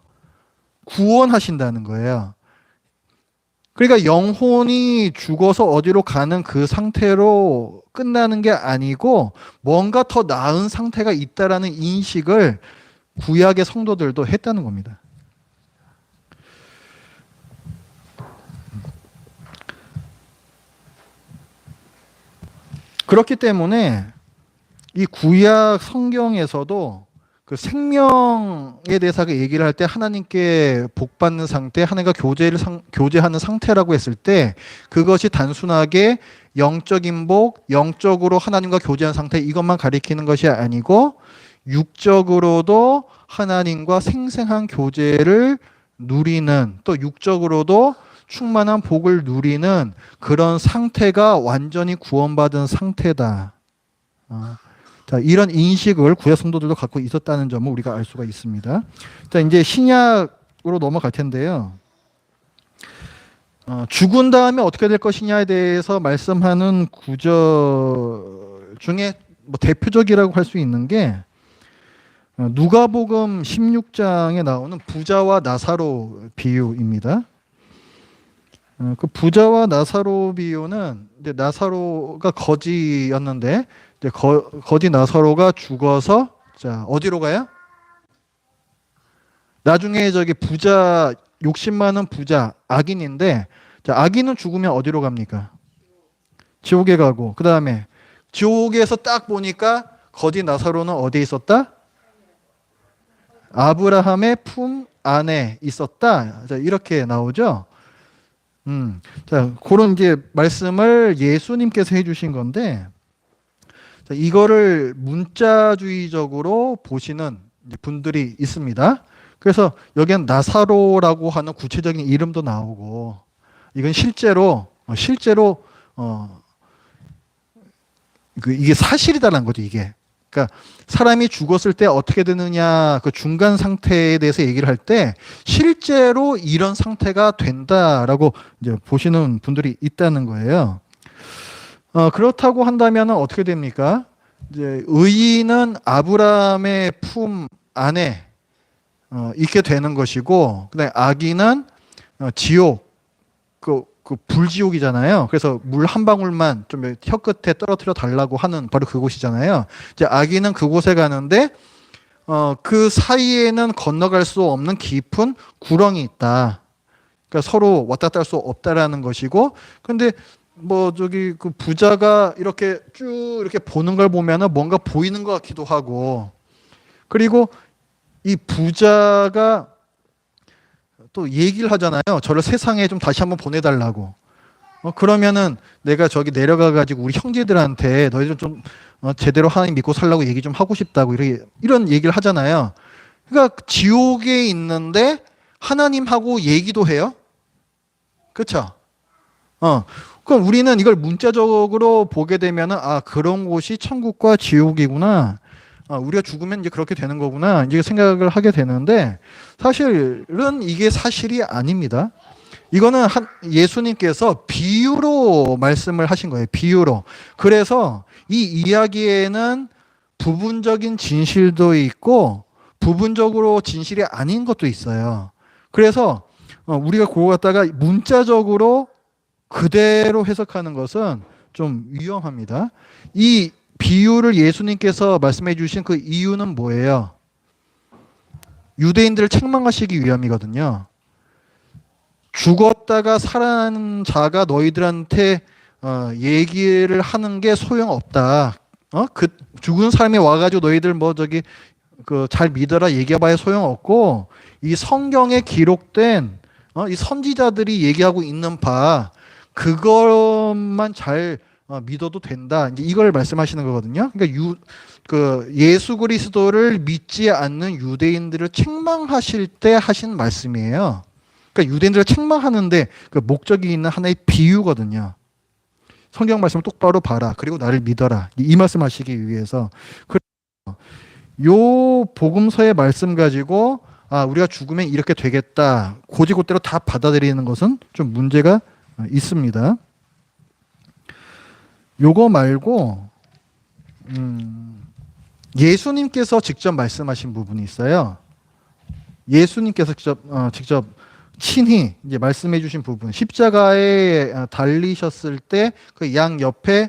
A: 구원하신다는 거예요. 그러니까 영혼이 죽어서 어디로 가는 그 상태로 끝나는 게 아니고 뭔가 더 나은 상태가 있다라는 인식을 구약의 성도들도 했다는 겁니다. 그렇기 때문에 이 구약 성경에서도 그 생명에 대해서 얘기를 할 때 하나님께 복받는 상태, 하나님과 교제하는 상태라고 했을 때 그것이 단순하게 영적인 복, 영적으로 하나님과 교제하는 상태 이것만 가리키는 것이 아니고 육적으로도 하나님과 생생한 교제를 누리는 또 육적으로도 충만한 복을 누리는 그런 상태가 완전히 구원받은 상태다. 자, 이런 인식을 구약 성도들도 갖고 있었다는 점을 우리가 알 수가 있습니다. 자, 이제 신약으로 넘어갈 텐데요. 죽은 다음에 어떻게 될 것이냐에 대해서 말씀하는 구절 중에 뭐 대표적이라고 할 수 있는 게 누가복음 16장에 나오는 부자와 나사로 비유입니다. 그 부자와 나사로 비유는 이제 나사로가 거지였는데 이제 거지 나사로가 죽어서 자 어디로 가요? 나중에 저기 부자 욕심 많은 부자 악인인데 자 악인은 죽으면 어디로 갑니까? 지옥에 가고 그 다음에 지옥에서 딱 보니까 거지 나사로는 어디에 있었다? 아브라함의 품 안에 있었다. 자, 이렇게 나오죠. 자, 그런 이제 말씀을 예수님께서 해주신 건데, 자, 이거를 문자주의적으로 보시는 분들이 있습니다. 그래서 여기엔 나사로라고 하는 구체적인 이름도 나오고, 이건 실제로 이게 사실이다라는 거죠, 이게. 그러니까 사람이 죽었을 때 어떻게 되느냐 그 중간 상태에 대해서 얘기를 할 때 실제로 이런 상태가 된다라고 이제 보시는 분들이 있다는 거예요. 그렇다고 한다면 어떻게 됩니까? 이제 의인은 아브라함의 품 안에 있게 되는 것이고, 그다음에 악인은 지옥 그 불지옥이잖아요. 그래서 물 한 방울만 좀 혀 끝에 떨어뜨려 달라고 하는 바로 그곳이잖아요. 이제 악인은 그곳에 가는데 그 사이에는 건너갈 수 없는 깊은 구렁이 있다. 그러니까 서로 왔다 갔다 할 수 없다라는 것이고, 근데 뭐 저기 그 부자가 이렇게 쭉 이렇게 보는 걸 보면은 뭔가 보이는 것 같기도 하고, 그리고 이 부자가 또 얘기를 하잖아요. 저를 세상에 좀 다시 한번 보내달라고. 그러면은 내가 저기 내려가 가지고 우리 형제들한테 너희들 좀 제대로 하나님 믿고 살라고 얘기 좀 하고 싶다고 이런 얘기를 하잖아요. 그러니까 지옥에 있는데 하나님하고 얘기도 해요. 그렇죠? 그럼 우리는 이걸 문자적으로 보게 되면은 아 그런 곳이 천국과 지옥이구나. 우리가 죽으면 이제 그렇게 되는 거구나. 이제 생각을 하게 되는데 사실은 이게 사실이 아닙니다. 이거는 예수님께서 비유로 말씀을 하신 거예요. 비유로. 그래서 이 이야기에는 부분적인 진실도 있고 부분적으로 진실이 아닌 것도 있어요. 그래서 우리가 그거 갖다가 문자적으로 그대로 해석하는 것은 좀 위험합니다. 이 비유를 예수님께서 말씀해 주신 그 이유는 뭐예요? 유대인들을 책망하시기 위함이거든요. 죽었다가 살아난 자가 너희들한테 얘기를 하는 게 소용없다. 그 죽은 사람이 와가지고 너희들 뭐 저기 그 잘 믿어라 얘기해봐야 소용없고 이 성경에 기록된 이 선지자들이 얘기하고 있는 바 그것만 잘 믿어도 된다. 이제 이걸 말씀하시는 거거든요. 그러니까 그 예수 그리스도를 믿지 않는 유대인들을 책망하실 때 하신 말씀이에요. 그러니까 유대인들을 책망하는데 그 목적이 있는 하나의 비유거든요. 성경 말씀을 똑바로 봐라. 그리고 나를 믿어라. 이 말씀하시기 위해서. 요 복음서의 말씀 가지고 우리가 죽으면 이렇게 되겠다. 고지고대로 다 받아들이는 것은 좀 문제가 있습니다. 요거 말고 예수님께서 직접 말씀하신 부분이 있어요. 예수님께서 직접 친히 이제 말씀해 주신 부분, 십자가에 달리셨을 때 그 양 옆에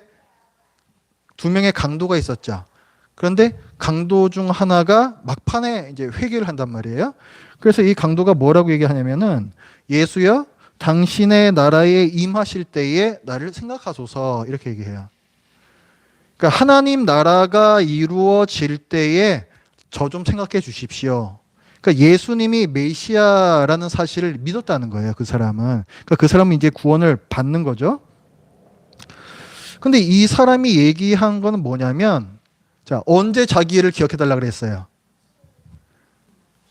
A: 두 명의 강도가 있었죠. 그런데 강도 중 하나가 막판에 이제 회개를 한단 말이에요. 그래서 이 강도가 뭐라고 얘기하냐면은 예수여 당신의 나라에 임하실 때에 나를 생각하소서 이렇게 얘기해요. 그러니까 하나님 나라가 이루어질 때에 저 좀 생각해 주십시오. 그러니까 예수님이 메시아라는 사실을 믿었다는 거예요. 그 사람은. 그러니까 그 사람은 이제 구원을 받는 거죠. 근데 이 사람이 얘기한 건 뭐냐면 자, 언제 자기를 기억해 달라 그랬어요?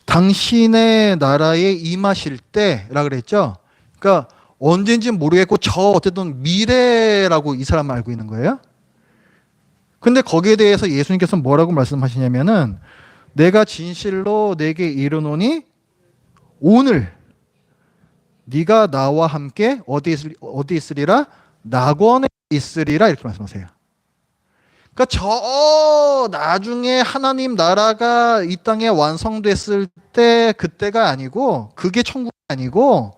A: 당신의 나라에 임하실 때라 그랬죠. 그러니까 언제인지는 모르겠고 저 어쨌든 미래라고 이 사람은 알고 있는 거예요. 근데 거기에 대해서 예수님께서 뭐라고 말씀하시냐면은 내가 진실로 내게 이르노니 오늘 네가 나와 함께 어디 있으리라? 낙원에 있으리라 이렇게 말씀하세요. 그러니까 저 나중에 하나님 나라가 이 땅에 완성됐을 때 그때가 아니고 그게 천국이 아니고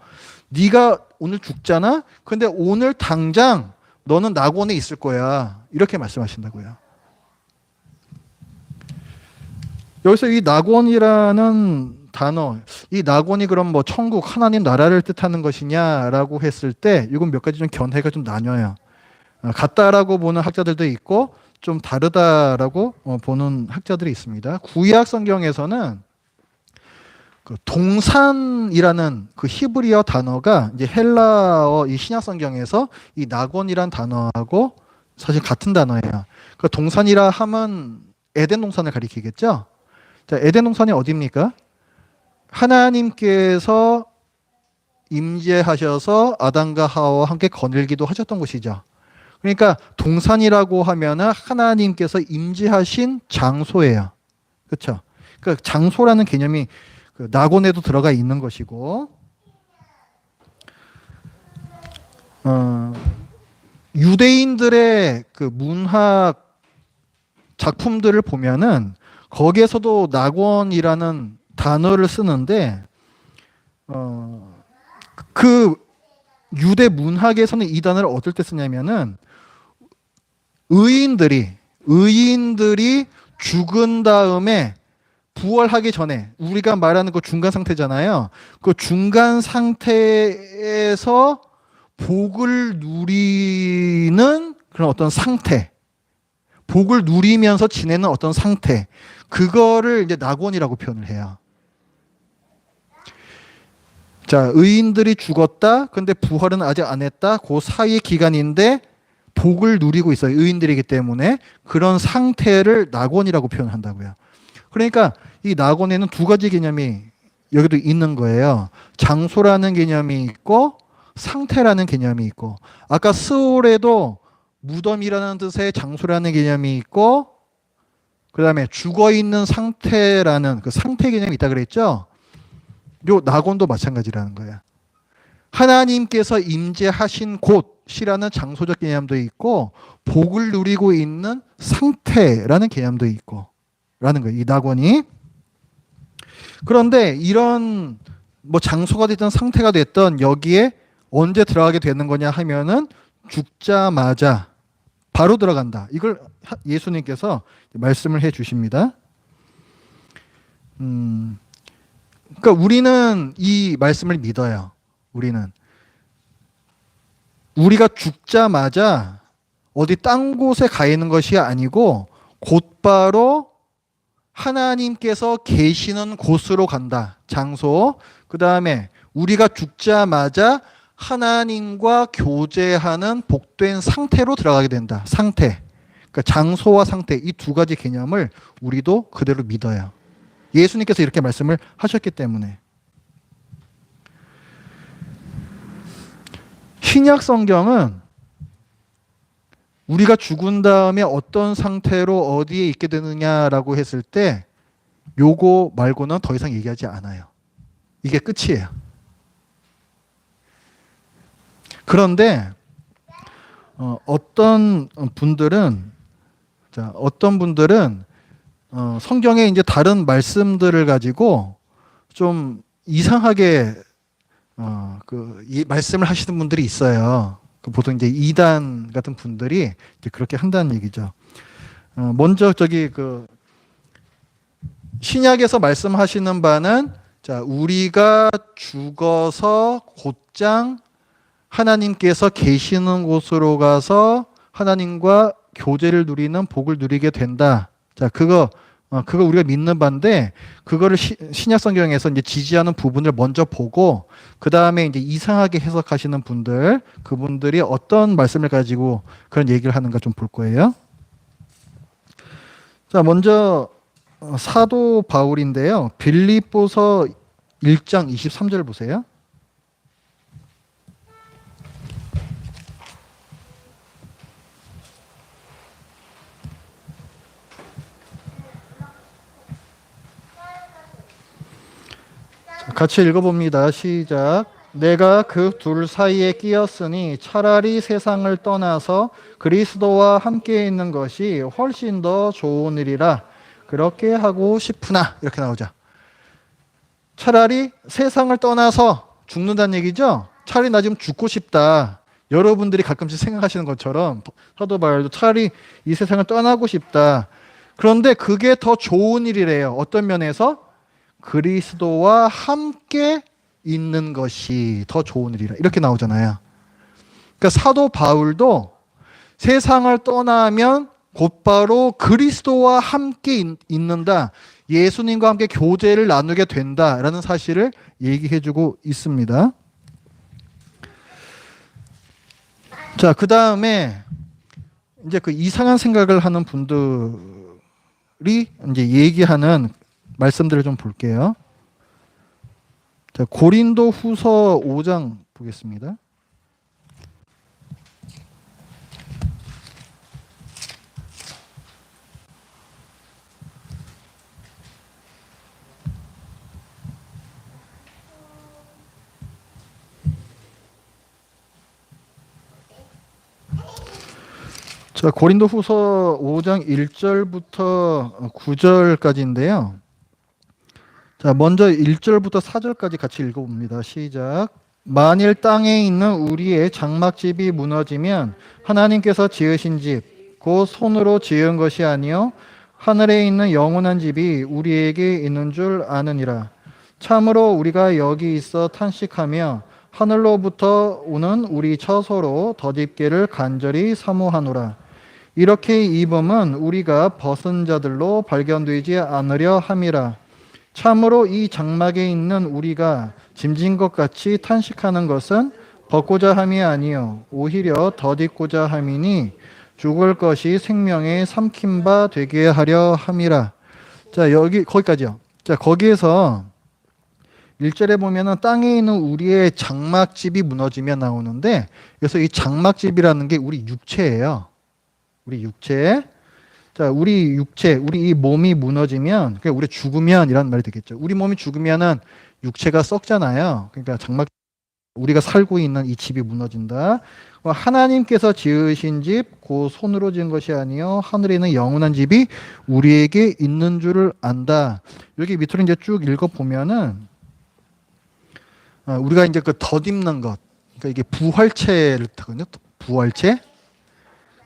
A: 네가 오늘 죽잖아. 근데 오늘 당장 너는 낙원에 있을 거야. 이렇게 말씀하신다고요. 여기서 이 낙원이라는 단어, 이 낙원이 그럼 뭐 천국, 하나님 나라를 뜻하는 것이냐라고 했을 때 이건 몇 가지 좀 견해가 좀 나뉘어요. 같다라고 보는 학자들도 있고 좀 다르다라고 보는 학자들이 있습니다. 구약 성경에서는 그 동산이라는 그 히브리어 단어가 이제 헬라어 이 신약 성경에서 이 낙원이란 단어하고 사실 같은 단어예요. 그 동산이라 하면 에덴 동산을 가리키겠죠. 자, 에덴 동산이 어디입니까? 하나님께서 임재하셔서 아담과 하와와 함께 거닐기도 하셨던 곳이죠. 그러니까 동산이라고 하면은 하나님께서 임재하신 장소예요. 그렇죠? 그러니까 장소라는 개념이 그 낙원에도 들어가 있는 것이고, 유대인들의 그 문학 작품들을 보면은 거기에서도 낙원이라는 단어를 쓰는데, 그 유대 문학에서는 이 단어를 어떨 때 쓰냐면은 의인들이 죽은 다음에 부활하기 전에 우리가 말하는 그 중간 상태잖아요. 그 중간 상태에서 복을 누리는 그런 어떤 상태, 복을 누리면서 지내는 어떤 상태, 그거를 이제 낙원이라고 표현을 해요. 자, 의인들이 죽었다. 근데 부활은 아직 안 했다. 그 사이 기간인데 복을 누리고 있어요. 의인들이기 때문에 그런 상태를 낙원이라고 표현한다고요. 그러니까 이 낙원에는 두 가지 개념이 여기도 있는 거예요. 장소라는 개념이 있고 상태라는 개념이 있고, 아까 스올에도 무덤이라는 뜻의 장소라는 개념이 있고, 그 다음에 죽어 있는 상태라는 그 상태 개념이 있다 그랬죠. 요 낙원도 마찬가지라는 거예요. 하나님께서 임재하신 곳이라는 장소적 개념도 있고 복을 누리고 있는 상태라는 개념도 있고 라는 거예요. 이 낙원이. 그런데 이런 뭐 장소가 됐든 상태가 됐든 여기에 언제 들어가게 되는 거냐 하면은 죽자마자 바로 들어간다. 이걸 예수님께서 말씀을 해 주십니다. 그러니까 우리는 이 말씀을 믿어요. 우리가 죽자마자 어디 딴 곳에 가 있는 것이 아니고 곧바로 하나님께서 계시는 곳으로 간다. 장소. 그 다음에 우리가 죽자마자 하나님과 교제하는 복된 상태로 들어가게 된다. 상태. 그러니까 장소와 상태, 이 두 가지 개념을 우리도 그대로 믿어요. 예수님께서 이렇게 말씀을 하셨기 때문에. 신약 성경은 우리가 죽은 다음에 어떤 상태로 어디에 있게 되느냐라고 했을 때 요거 말고는 더 이상 얘기하지 않아요. 이게 끝이에요. 그런데 어떤 분들은 성경에 이제 다른 말씀들을 가지고 좀 이상하게 이 말씀을 하시는 분들이 있어요. 보통 이제 이단 같은 분들이 이제 그렇게 한다는 얘기죠. 먼저 신약에서 말씀하시는 바는 자, 우리가 죽어서 곧장 하나님께서 계시는 곳으로 가서 하나님과 교제를 누리는 복을 누리게 된다. 자, 그거 우리가 믿는 바인데, 그거를 신약 성경에서 이제 지지하는 부분을 먼저 보고, 그 다음에 이제 이상하게 해석하시는 분들, 그분들이 어떤 말씀을 가지고 그런 얘기를 하는가 좀 볼 거예요. 자, 먼저 사도 바울인데요. 빌립보서 1장 23절 보세요. 같이 읽어봅니다. 시작. 내가 그 둘 사이에 끼었으니 차라리 세상을 떠나서 그리스도와 함께 있는 것이 훨씬 더 좋은 일이라 그렇게 하고 싶으나, 이렇게 나오죠. 차라리 세상을 떠나서 죽는다는 얘기죠. 차라리 나 지금 죽고 싶다. 여러분들이 가끔씩 생각하시는 것처럼 사도 바울도 차라리 이 세상을 떠나고 싶다. 그런데 그게 더 좋은 일이래요. 어떤 면에서? 그리스도와 함께 있는 것이 더 좋은 일이라. 이렇게 나오잖아요. 그러니까 사도 바울도 세상을 떠나면 곧바로 그리스도와 함께 있는다. 예수님과 함께 교제를 나누게 된다라는 사실을 얘기해주고 있습니다. 자, 그 다음에 이제 그 이상한 생각을 하는 분들이 이제 얘기하는 말씀들을 좀 볼게요. 자, 고린도 후서 5장 보겠습니다. 자, 고린도 후서 5장 1절부터 9절까지인데요. 자, 먼저 1절부터 4절까지 같이 읽어봅니다. 시작. 만일 땅에 있는 우리의 장막집이 무너지면 하나님께서 지으신 집, 곧 손으로 지은 것이 아니요 하늘에 있는 영원한 집이 우리에게 있는 줄 아느니라. 참으로 우리가 여기 있어 탄식하며 하늘로부터 오는 우리 처소로 덧입기를 간절히 사모하노라. 이렇게 입음은 우리가 벗은 자들로 발견되지 않으려 함이라. 참으로 이 장막에 있는 우리가 짐진 것 같이 탄식하는 것은 벗고자 함이 아니요 오히려 덧입고자 함이니 죽을 것이 생명의 삼킨 바 되게 하려 함이라. 자, 거기까지요. 자, 거기에서 1절에 보면은 땅에 있는 우리의 장막집이 무너지면 나오는데, 그래서 이 장막집이라는 게 우리 육체예요. 우리 육체. 자, 우리 육체, 우리 이 몸이 무너지면, 그러니까 우리 죽으면 이런 말이 되겠죠. 우리 몸이 죽으면은 육체가 썩잖아요. 그러니까 우리가 살고 있는 이 집이 무너진다. 하나님께서 지으신 집, 그 손으로 지은 것이 아니요 하늘에 있는 영원한 집이 우리에게 있는 줄을 안다. 여기 밑으로 이제 쭉 읽어 보면은 우리가 이제 그 덧입는 것, 그러니까 이게 부활체를 타거든요. 부활체.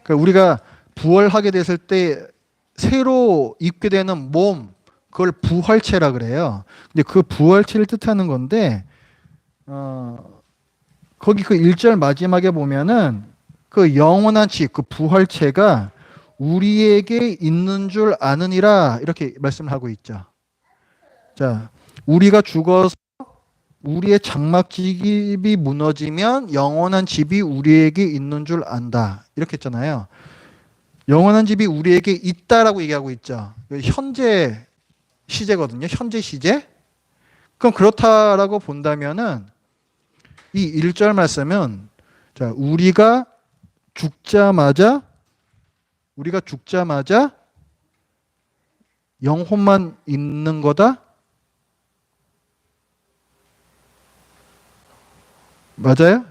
A: 그러니까 우리가 부활하게 됐을 때 새로 입게 되는 몸, 그걸 부활체라 그래요. 근데 그 부활체를 뜻하는 건데, 거기 그 1절 마지막에 보면은 그 영원한 집, 그 부활체가 우리에게 있는 줄 아느니라 이렇게 말씀을 하고 있죠. 자, 우리가 죽어서 우리의 장막집이 무너지면 영원한 집이 우리에게 있는 줄 안다. 이렇게 했잖아요. 영원한 집이 우리에게 있다라고 얘기하고 있죠. 현재 시제거든요. 현재 시제. 그럼 그렇다라고 본다면은 이 1절 말씀은 자, 우리가 죽자마자 영혼만 있는 거다? 맞아요?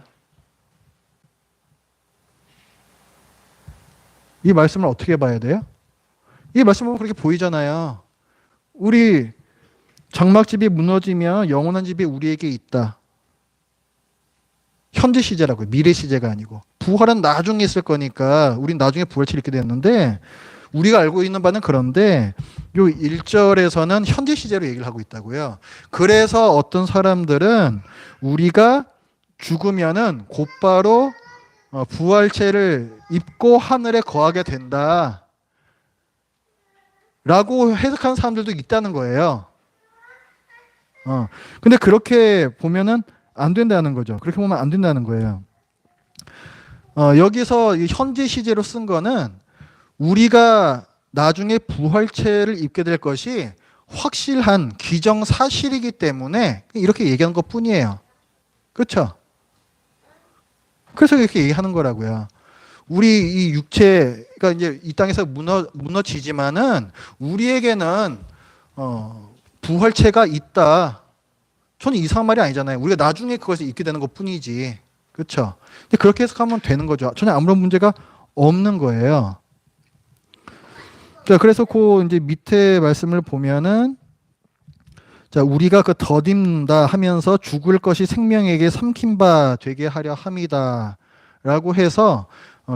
A: 이 말씀을 어떻게 봐야 돼요? 이 말씀은 그렇게 보이잖아요. 우리 장막집이 무너지면 영원한 집이 우리에게 있다. 현재 시제라고요. 미래 시제가 아니고. 부활은 나중에 있을 거니까 우린 나중에 부활체를 입게 됐는데 우리가 알고 있는 바는 그런데 요 1절에서는 현재 시제로 얘기를 하고 있다고요. 그래서 어떤 사람들은 우리가 죽으면은 곧바로 부활체를 입고 하늘에 거하게 된다 라고 해석하는 사람들도 있다는 거예요. 근데 그렇게 보면은 안 된다는 거죠. 그렇게 보면 안 된다는 거예요. 여기서 현재 시제로 쓴 거는 우리가 나중에 부활체를 입게 될 것이 확실한 기정사실이기 때문에 이렇게 얘기한 것 뿐이에요. 그렇죠? 그래서 이렇게 얘기하는 거라고요. 우리 이 육체가 이제 이 땅에서 무너지지만은 우리에게는 부활체가 있다. 저는 이상한 말이 아니잖아요. 우리가 나중에 그것을 잊게 되는 것 뿐이지. 그렇죠? 근데 그렇게 해석하면 되는 거죠. 전혀 아무런 문제가 없는 거예요. 자, 그래서 그 이제 밑에 말씀을 보면은 자, 우리가 그 더딘다 하면서 죽을 것이 생명에게 삼킨 바 되게 하려 함이다라고 해서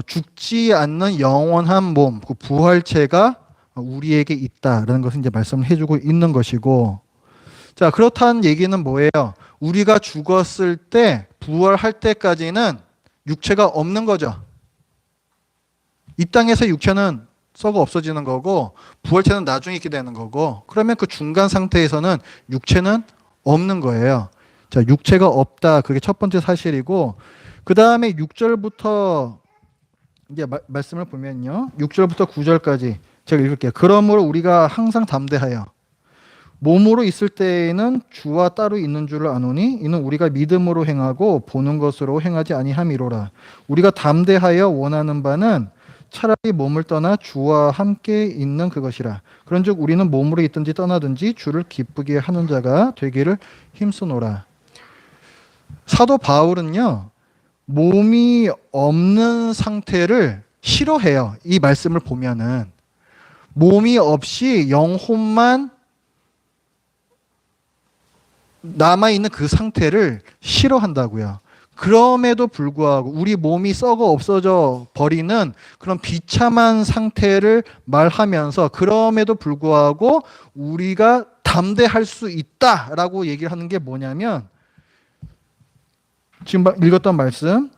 A: 죽지 않는 영원한 몸, 그 부활체가 우리에게 있다라는 것을 이제 말씀을 해주고 있는 것이고, 자, 그렇다는 얘기는 뭐예요? 우리가 죽었을 때 부활할 때까지는 육체가 없는 거죠. 이 땅에서 육체는 썩어 없어지는 거고 부활체는 나중에 있게 되는 거고, 그러면 그 중간 상태에서는 육체는 없는 거예요. 자, 육체가 없다. 그게 첫 번째 사실이고, 그 다음에 6절부터 이제 말씀을 보면요. 6절부터 9절까지 제가 읽을게요. 그러므로 우리가 항상 담대하여 몸으로 있을 때에는 주와 따로 있는 줄을 아노니 이는 우리가 믿음으로 행하고 보는 것으로 행하지 아니함이로라. 우리가 담대하여 원하는 바는 차라리 몸을 떠나 주와 함께 있는 그것이라. 그런즉 우리는 몸으로 있든지 떠나든지 주를 기쁘게 하는 자가 되기를 힘쓰노라. 사도 바울은요, 몸이 없는 상태를 싫어해요. 이 말씀을 보면은 몸이 없이 영혼만 남아있는 그 상태를 싫어한다고요. 그럼에도 불구하고 우리 몸이 썩어 없어져 버리는 그런 비참한 상태를 말하면서 그럼에도 불구하고 우리가 담대할 수 있다라고 얘기를 하는 게 뭐냐면, 지금 읽었던 말씀,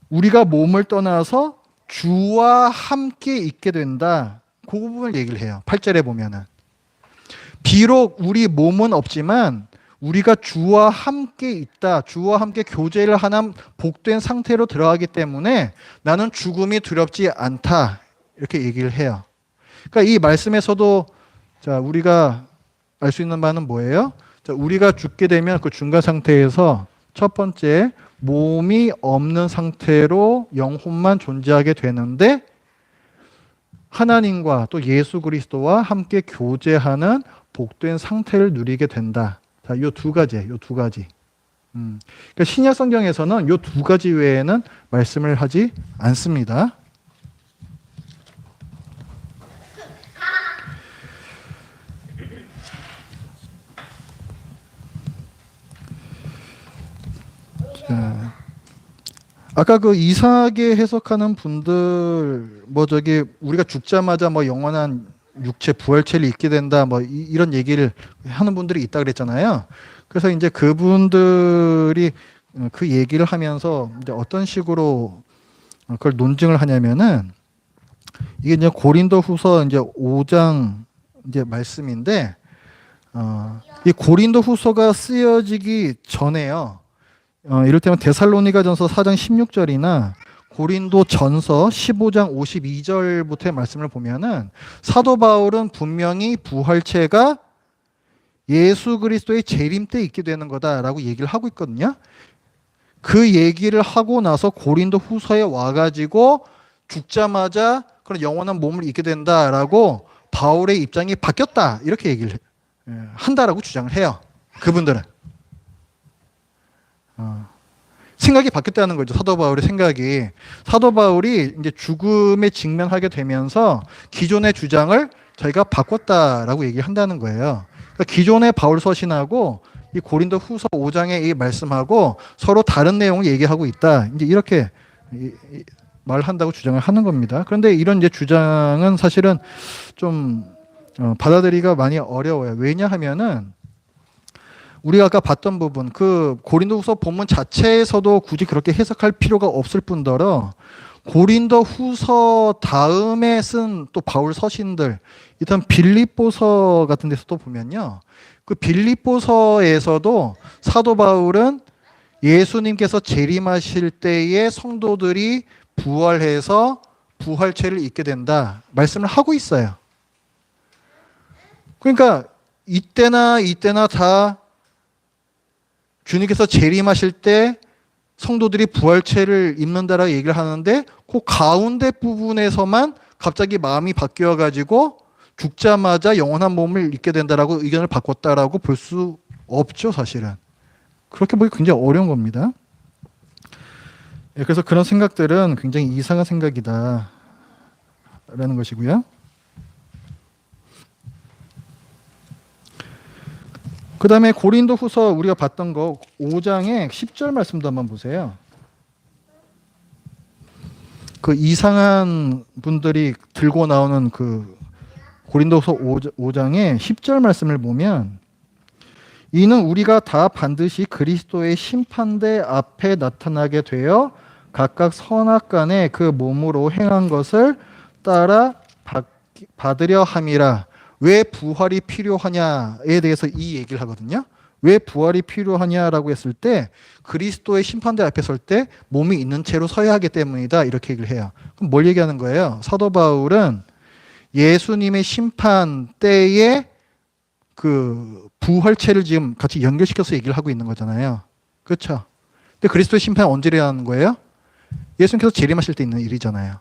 A: 우리가 몸을 떠나서 주와 함께 있게 된다. 그 부분을 얘기를 해요. 8절에 보면은 비록 우리 몸은 없지만 우리가 주와 함께 있다. 주와 함께 교제를 하는 복된 상태로 들어가기 때문에 나는 죽음이 두렵지 않다. 이렇게 얘기를 해요. 그러니까 이 말씀에서도 자, 우리가 알 수 있는 바는 뭐예요? 자, 우리가 죽게 되면 그 중간 상태에서 첫 번째, 몸이 없는 상태로 영혼만 존재하게 되는데 하나님과 또 예수 그리스도와 함께 교제하는 복된 상태를 누리게 된다. 자, 요 두 가지. 그러니까 신약 성경에서는 요 두 가지 외에는 말씀을 하지 않습니다. 자, 아까 그 이상하게 해석하는 분들, 우리가 죽자마자 영원한 육체 부활체를 입게 된다, 이런 얘기를 하는 분들이 있다 그랬잖아요. 그래서 이제 그분들이 그 얘기를 하면서 이제 어떤 식으로 그걸 논증을 하냐면은, 이게 이제 고린도후서 이제 5장 이제 말씀인데, 이 고린도후서가 쓰여지기 전에요. 이를테면 데살로니가전서 4장 16절이나 고린도전서 15장 52절부터의 말씀을 보면은 사도 바울은 분명히 부활체가 예수 그리스도의 재림 때 있게 되는 거다라고 얘기를 하고 있거든요. 그 얘기를 하고 나서 고린도 후서에 와가지고 죽자마자 그런 영원한 몸을 입게 된다라고 바울의 입장이 바뀌었다 이렇게 얘기를 한다라고 주장을 해요. 그분들은 생각이 바뀌었다는 거죠. 사도 바울의 생각이. 사도 바울이 이제 죽음에 직면하게 되면서 기존의 주장을 저희가 바꿨다라고 얘기한다는 거예요. 그러니까 기존의 바울 서신하고 이 고린도 후서 5장의 이 말씀하고 서로 다른 내용을 얘기하고 있다. 이제 이렇게 말한다고 주장을 하는 겁니다. 그런데 이런 이제 주장은 사실은 좀 받아들이기가 많이 어려워요. 왜냐하면은 우리가 아까 봤던 부분, 그 고린도후서 본문 자체에서도 굳이 그렇게 해석할 필요가 없을 뿐더러 고린도후서 다음에 쓴 또 바울 서신들, 일단 빌립보서 같은 데서 또 보면요, 그 빌립보서에서도 사도 바울은 예수님께서 재림하실 때에 성도들이 부활해서 부활체를 입게 된다 말씀을 하고 있어요. 그러니까 이때나 다 주님께서 재림하실 때 성도들이 부활체를 입는다라고 얘기를 하는데 그 가운데 부분에서만 갑자기 마음이 바뀌어가지고 죽자마자 영원한 몸을 입게 된다라고 의견을 바꿨다라고 볼 수 없죠, 사실은. 그렇게 보기 굉장히 어려운 겁니다. 그래서 그런 생각들은 굉장히 이상한 생각이다 라는 것이고요. 다음에 고린도후서 우리가 봤던 거 5장의 10절 말씀도 한번 보세요. 그 이상한 분들이 들고 나오는 그 고린도후서 5장의 10절 말씀을 보면, 이는 우리가 다 반드시 그리스도의 심판대 앞에 나타나게 되어 각각 선악간에 그 몸으로 행한 것을 따라 받으려 함이라. 왜 부활이 필요하냐에 대해서 이 얘기를 하거든요. 왜 부활이 필요하냐라고 했을 때, 그리스도의 심판대 앞에 설 때 몸이 있는 채로 서야 하기 때문이다, 이렇게 얘기를 해요. 그럼 뭘 얘기하는 거예요? 사도 바울은 예수님의 심판 때에 그 부활체를 지금 같이 연결시켜서 얘기를 하고 있는 거잖아요. 그렇죠? 근데 그리스도의 심판은 언제 일어나는 거예요? 예수님께서 재림하실 때 있는 일이잖아요.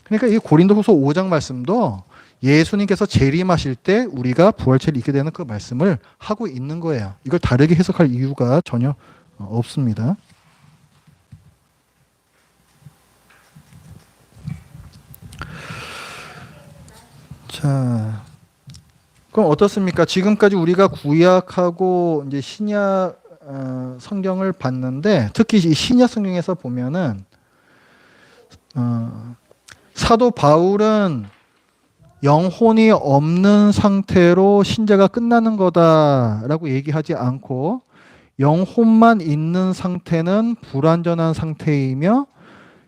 A: 그러니까 이 고린도후서 5장 말씀도 예수님께서 재림하실 때 우리가 부활체를 입게 되는 그 말씀을 하고 있는 거예요. 이걸 다르게 해석할 이유가 전혀 없습니다. 자, 그럼 어떻습니까? 지금까지 우리가 구약하고 이제 신약 성경을 봤는데, 특히 이 신약 성경에서 보면은 사도 바울은 영혼이 없는 상태로 신자가 끝나는 거다라고 얘기하지 않고, 영혼만 있는 상태는 불완전한 상태이며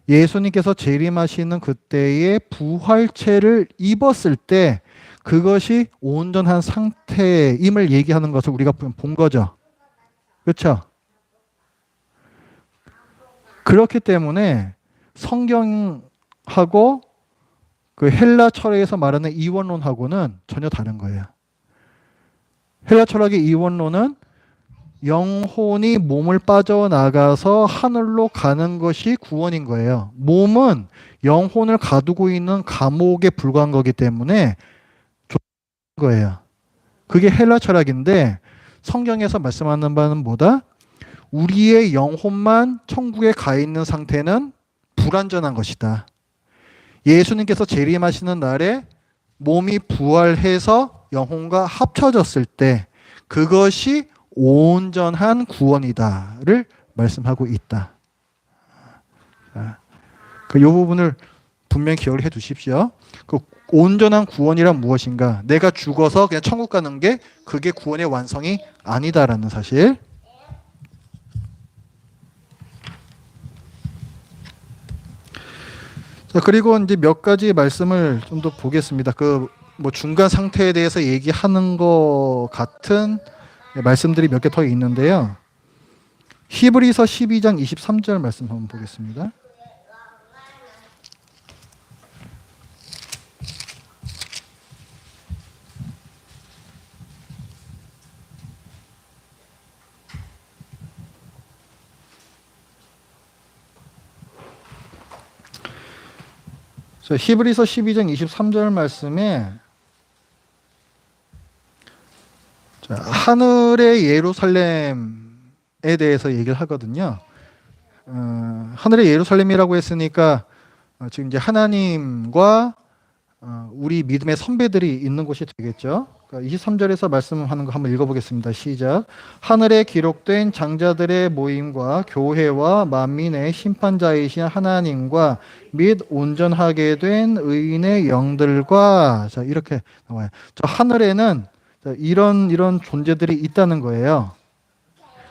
A: 예수님께서 재림하시는 그때의 부활체를 입었을 때 그것이 온전한 상태임을 얘기하는 것을 우리가 본 거죠. 그렇죠? 그렇기 때문에 성경하고 그 헬라 철학에서 말하는 이원론하고는 전혀 다른 거예요. 헬라 철학의 이원론은 영혼이 몸을 빠져나가서 하늘로 가는 것이 구원인 거예요. 몸은 영혼을 가두고 있는 감옥에 불과한 거기 때문에 좋은 거예요. 그게 헬라 철학인데, 성경에서 말씀하는 바는 뭐다? 우리의 영혼만 천국에 가 있는 상태는 불완전한 것이다. 예수님께서 재림하시는 날에 몸이 부활해서 영혼과 합쳐졌을 때 그것이 온전한 구원이다를 말씀하고 있다. 이 부분을 분명히 기억을 해 두십시오. 그 온전한 구원이란 무엇인가? 내가 죽어서 그냥 천국 가는 게 그게 구원의 완성이 아니다라는 사실. 자, 그리고 이제 몇 가지 말씀을 좀 더 보겠습니다. 그 뭐 중간 상태에 대해서 얘기하는 것 같은 말씀들이 몇 개 더 있는데요. 히브리서 12장 23절 말씀 한번 보겠습니다. 자, 히브리서 12장 23절 말씀에 자, 하늘의 예루살렘에 대해서 얘기를 하거든요. 하늘의 예루살렘이라고 했으니까 지금 이제 하나님과 우리 믿음의 선배들이 있는 곳이 되겠죠. 23절에서 말씀하는 거 한번 읽어보겠습니다. 시작. 하늘에 기록된 장자들의 모임과 교회와 만민의 심판자이신 하나님과 및 온전하게 된 의인의 영들과, 자, 이렇게 나와요. 저 하늘에는 이런 존재들이 있다는 거예요.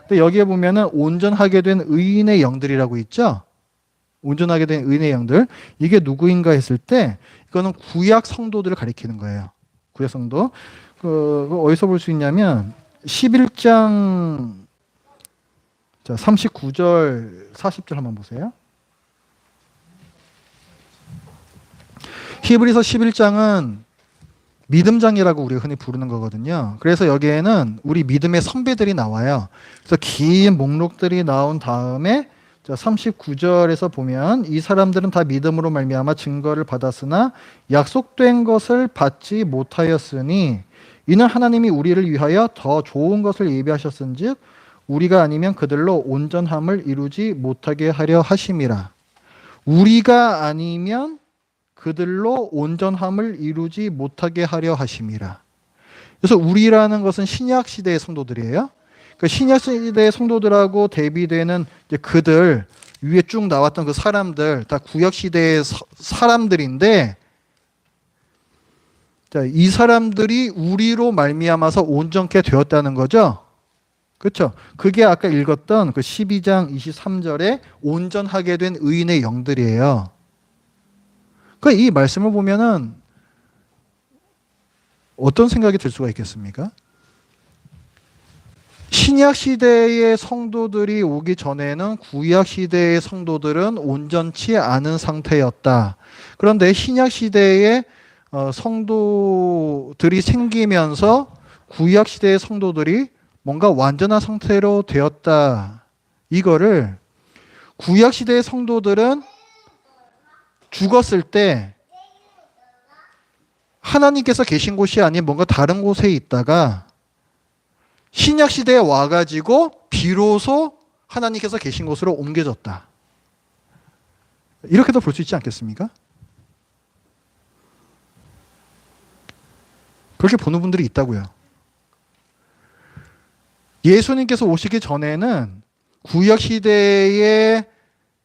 A: 근데 여기에 보면은 온전하게 된 의인의 영들이라고 있죠. 온전하게 된 의인의 영들. 이게 누구인가 했을 때 이거는 구약 성도들을 가리키는 거예요. 구약 성도. 어디서 볼 수 있냐면 11장 자, 39절 40절 한번 보세요. 히브리서 11장은 믿음장이라고 우리가 흔히 부르는 거거든요. 그래서 여기에는 우리 믿음의 선배들이 나와요. 그래서 긴 목록들이 나온 다음에 39절에서 보면 이 사람들은 다 믿음으로 말미암아 증거를 받았으나 약속된 것을 받지 못하였으니 이는 하나님이 우리를 위하여 더 좋은 것을 예비하셨은즉 우리가 아니면 그들로 온전함을 이루지 못하게 하려 하심이라. 우리가 아니면 그들로 온전함을 이루지 못하게 하려 하심이라. 그래서 우리라는 것은 신약 시대의 성도들이에요. 그 신약 시대의 성도들하고 대비되는 이제 그들 위에 쭉 나왔던 그 사람들 다 구약 시대의 사람들인데, 자, 이 사람들이 우리로 말미암아서 온전케 되었다는 거죠. 그렇죠? 그게 아까 읽었던 그 12장 23절에 온전하게 된 의인의 영들이에요. 그러니까 이 말씀을 보면은 어떤 생각이 들 수가 있겠습니까? 신약 시대의 성도들이 오기 전에는 구약 시대의 성도들은 온전치 않은 상태였다. 그런데 신약 시대의 성도들이 생기면서 구약 시대의 성도들이 뭔가 완전한 상태로 되었다. 이거를 구약 시대의 성도들은 죽었을 때 하나님께서 계신 곳이 아닌 뭔가 다른 곳에 있다가 신약 시대에 와가지고 비로소 하나님께서 계신 곳으로 옮겨졌다. 이렇게도 볼 수 있지 않겠습니까? 그렇게 보는 분들이 있다고요. 예수님께서 오시기 전에는 구약 시대의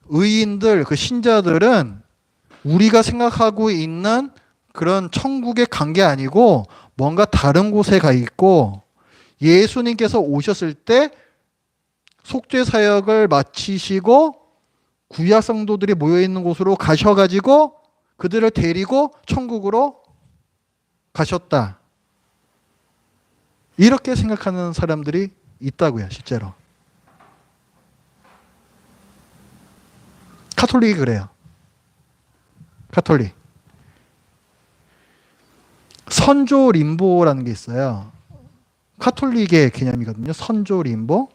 A: 의인들, 그 신자들은 우리가 생각하고 있는 그런 천국에 간 게 아니고 뭔가 다른 곳에 가 있고, 예수님께서 오셨을 때 속죄 사역을 마치시고 구약 성도들이 모여 있는 곳으로 가셔가지고 그들을 데리고 천국으로 가셨다. 이렇게 생각하는 사람들이 있다고요, 실제로. 카톨릭이 그래요. 카톨릭. 선조 림보라는 게 있어요. 카톨릭의 개념이거든요. 선조 림보.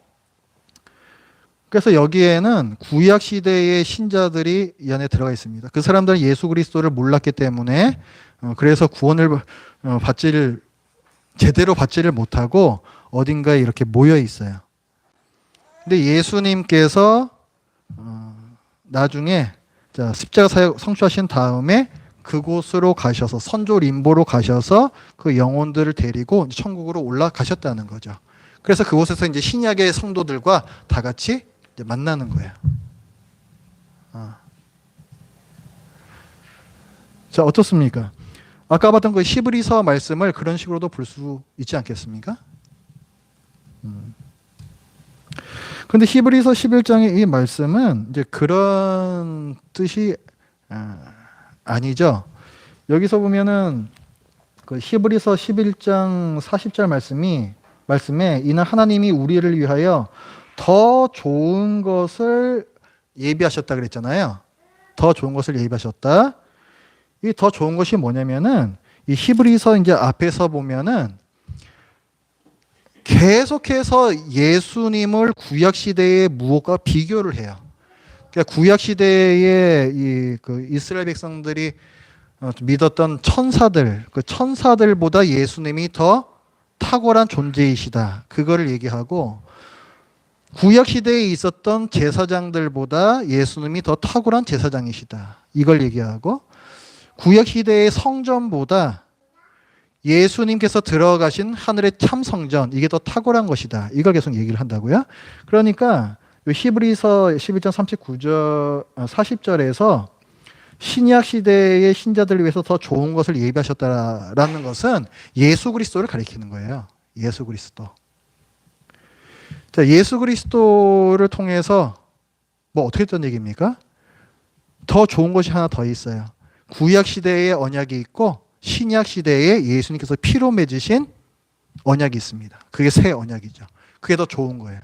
A: 그래서 여기에는 구약 시대의 신자들이 이 안에 들어가 있습니다. 그 사람들은 예수 그리스도를 몰랐기 때문에 그래서 구원을 제대로 받지를 못하고 어딘가에 이렇게 모여 있어요. 근데 예수님께서 나중에 십자가 사역 성취하신 다음에 그곳으로 가셔서 선조 림보로 가셔서 그 영혼들을 데리고 천국으로 올라가셨다는 거죠. 그래서 그곳에서 이제 신약의 성도들과 다 같이 이제 만나는 거예요. 자, 어떻습니까? 아까 봤던 그 히브리서 말씀을 그런 식으로도 볼 수 있지 않겠습니까? 근데 히브리서 11장의 이 말씀은 이제 그런 뜻이 아니죠. 여기서 보면은 그 히브리서 11장 40절 말씀에 이는 하나님이 우리를 위하여 더 좋은 것을 예비하셨다 그랬잖아요. 더 좋은 것을 예비하셨다. 이 더 좋은 것이 뭐냐면은 이 히브리서 이제 앞에서 보면은 계속해서 예수님을 구약 시대의 무엇과 비교를 해요. 그러니까 구약 시대의 그 이스라엘 백성들이 믿었던 천사들, 그 천사들보다 예수님이 더 탁월한 존재이시다. 그거를 얘기하고, 구약 시대에 있었던 제사장들보다 예수님이 더 탁월한 제사장이시다. 이걸 얘기하고, 구약 시대의 성전보다 예수님께서 들어가신 하늘의 참 성전, 이게 더 탁월한 것이다. 이걸 계속 얘기를 한다고요. 그러니까 히브리서 11장 39절, 40절에서 신약 시대의 신자들을 위해서 더 좋은 것을 예비하셨다라는 것은 예수 그리스도를 가리키는 거예요. 예수 그리스도. 자, 예수 그리스도를 통해서 뭐 어떻게 했던 얘기입니까? 더 좋은 것이 하나 더 있어요. 구약 시대의 언약이 있고 신약 시대에 예수님께서 피로 맺으신 언약이 있습니다. 그게 새 언약이죠. 그게 더 좋은 거예요.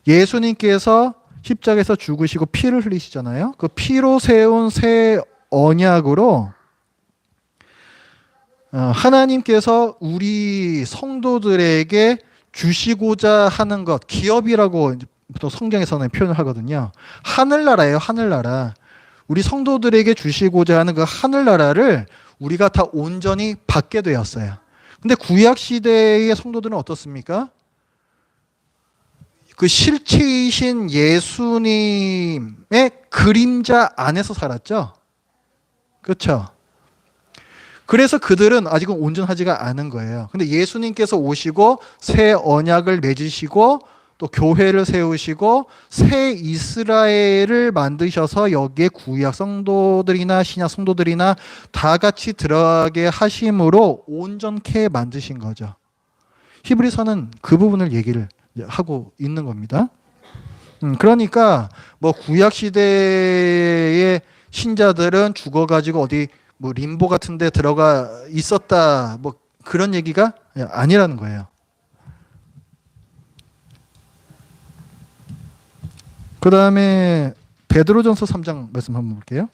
A: 예수님께서 십자가에서 죽으시고 피를 흘리시잖아요. 그 피로 세운 새 언약으로 하나님께서 우리 성도들에게 주시고자 하는 것, 기업이라고 보통 성경에서는 표현을 하거든요. 하늘나라예요, 하늘나라. 우리 성도들에게 주시고자 하는 그 하늘나라를 우리가 다 온전히 받게 되었어요. 근데 구약 시대의 성도들은 어떻습니까? 그 실체이신 예수님의 그림자 안에서 살았죠. 그렇죠? 그래서 그들은 아직은 온전하지가 않은 거예요. 근데 예수님께서 오시고 새 언약을 맺으시고 또 교회를 세우시고 새 이스라엘을 만드셔서 여기에 구약 성도들이나 신약 성도들이나 다 같이 들어가게 하심으로 온전케 만드신 거죠. 히브리서는 그 부분을 얘기를 하고 있는 겁니다. 그러니까 뭐 구약 시대의 신자들은 죽어가지고 어디 뭐 림보 같은 데 들어가 있었다 뭐 그런 얘기가 아니라는 거예요. 그 다음에 베드로전서 3장 말씀 한번 볼게요.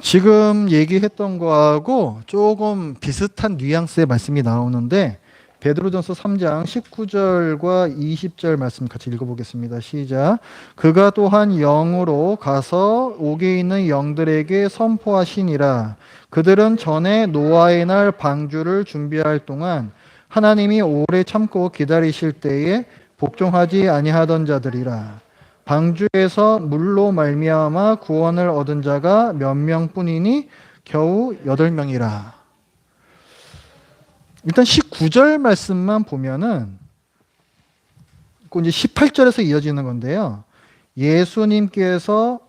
A: 지금 얘기했던 거하고 조금 비슷한 뉘앙스의 말씀이 나오는데 베드로전서 3장 19절과 20절 말씀 같이 읽어보겠습니다. 시작. 그가 또한 영으로 가서 옥에 있는 영들에게 선포하시니라. 그들은 전에 노아의 날 방주를 준비할 동안 하나님이 오래 참고 기다리실 때에 복종하지 아니하던 자들이라. 방주에서 물로 말미암아 구원을 얻은 자가 몇 명뿐이니 겨우 8명이라. 일단 19절 말씀만 보면은 이제 18절에서 이어지는 건데요. 예수님께서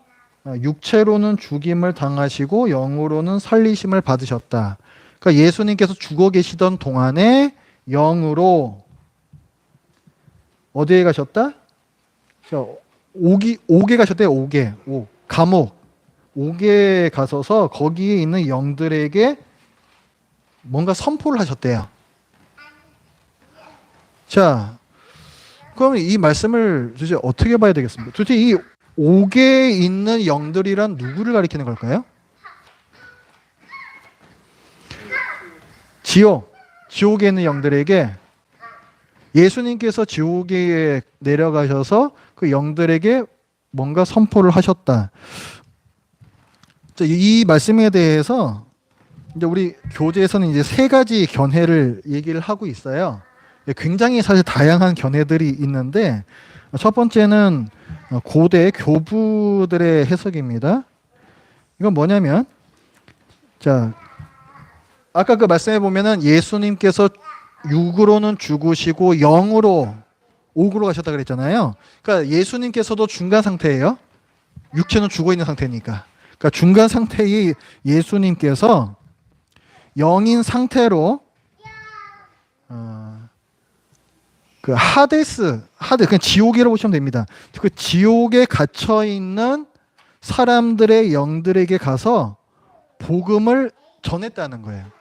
A: 육체로는 죽임을 당하시고 영으로는 살리심을 받으셨다. 그러니까 예수님께서 죽어 계시던 동안에 영으로 어디에 가셨다? 옥에 가셨대요. 옥. 감옥. 옥에 가서서 거기에 있는 영들에게 뭔가 선포를 하셨대요. 자, 그럼 이 말씀을 도대체 어떻게 봐야 되겠습니까? 도대체 이 옥에 있는 영들이란 누구를 가리키는 걸까요? 지옥에 있는 영들에게 예수님께서 지옥에 내려가셔서 그 영들에게 뭔가 선포를 하셨다. 이 말씀에 대해서 이제 우리 교재에서는 이제 3가지 견해를 얘기를 하고 있어요. 굉장히 사실 다양한 견해들이 있는데 첫 번째는 고대 교부들의 해석입니다. 이건 뭐냐면 자, 아까 그 말씀해 보면은 예수님께서 육으로는 죽으시고 영으로 옥으로 가셨다 그랬잖아요. 그러니까 예수님께서도 중간 상태예요. 육체는 죽어 있는 상태니까. 그러니까 중간 상태의 예수님께서 영인 상태로 그 하데스 그냥 지옥이라고 보시면 됩니다. 그 지옥에 갇혀 있는 사람들의 영들에게 가서 복음을 전했다는 거예요.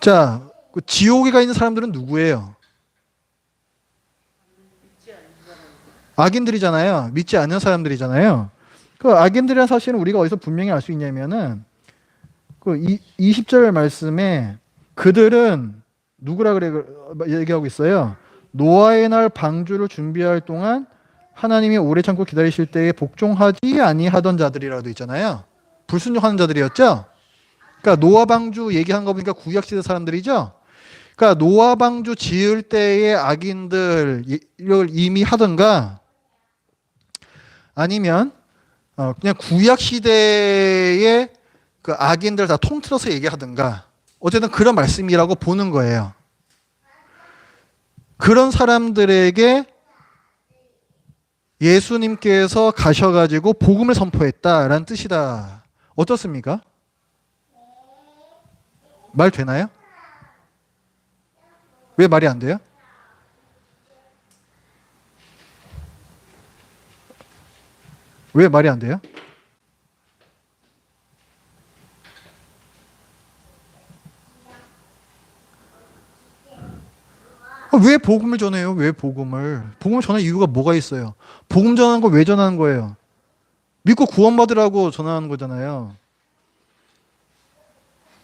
A: 자, 그 지옥에 가 있는 사람들은 누구예요? 악인들이잖아요. 믿지 않는 사람들이잖아요. 그 악인들이라는 사실은 우리가 어디서 분명히 알 수 있냐면은 그 20절 말씀에 그들은 누구라 그래 얘기하고 있어요. 노아의 날 방주를 준비할 동안 하나님이 오래 참고 기다리실 때에 복종하지 아니하던 자들이라도 있잖아요. 불순종하는 자들이었죠. 그러니까 노아 방주 얘기한 거 보니까 구약 시대 사람들이죠. 그러니까 노아 방주 지을 때의 악인들을 이미 하던가 아니면 그냥 구약 시대의 그 악인들 다 통틀어서 얘기하든가 어쨌든 그런 말씀이라고 보는 거예요. 그런 사람들에게 예수님께서 가셔가지고 복음을 선포했다라는 뜻이다. 어떻습니까? 말 되나요? 왜 말이 안 돼요? 왜 말이 안 돼요? 왜 복음을 전해요? 왜 복음을? 복음을 전할 이유가 뭐가 있어요? 복음 전하는 거 왜 전하는 거예요? 믿고 구원받으라고 전하는 거잖아요.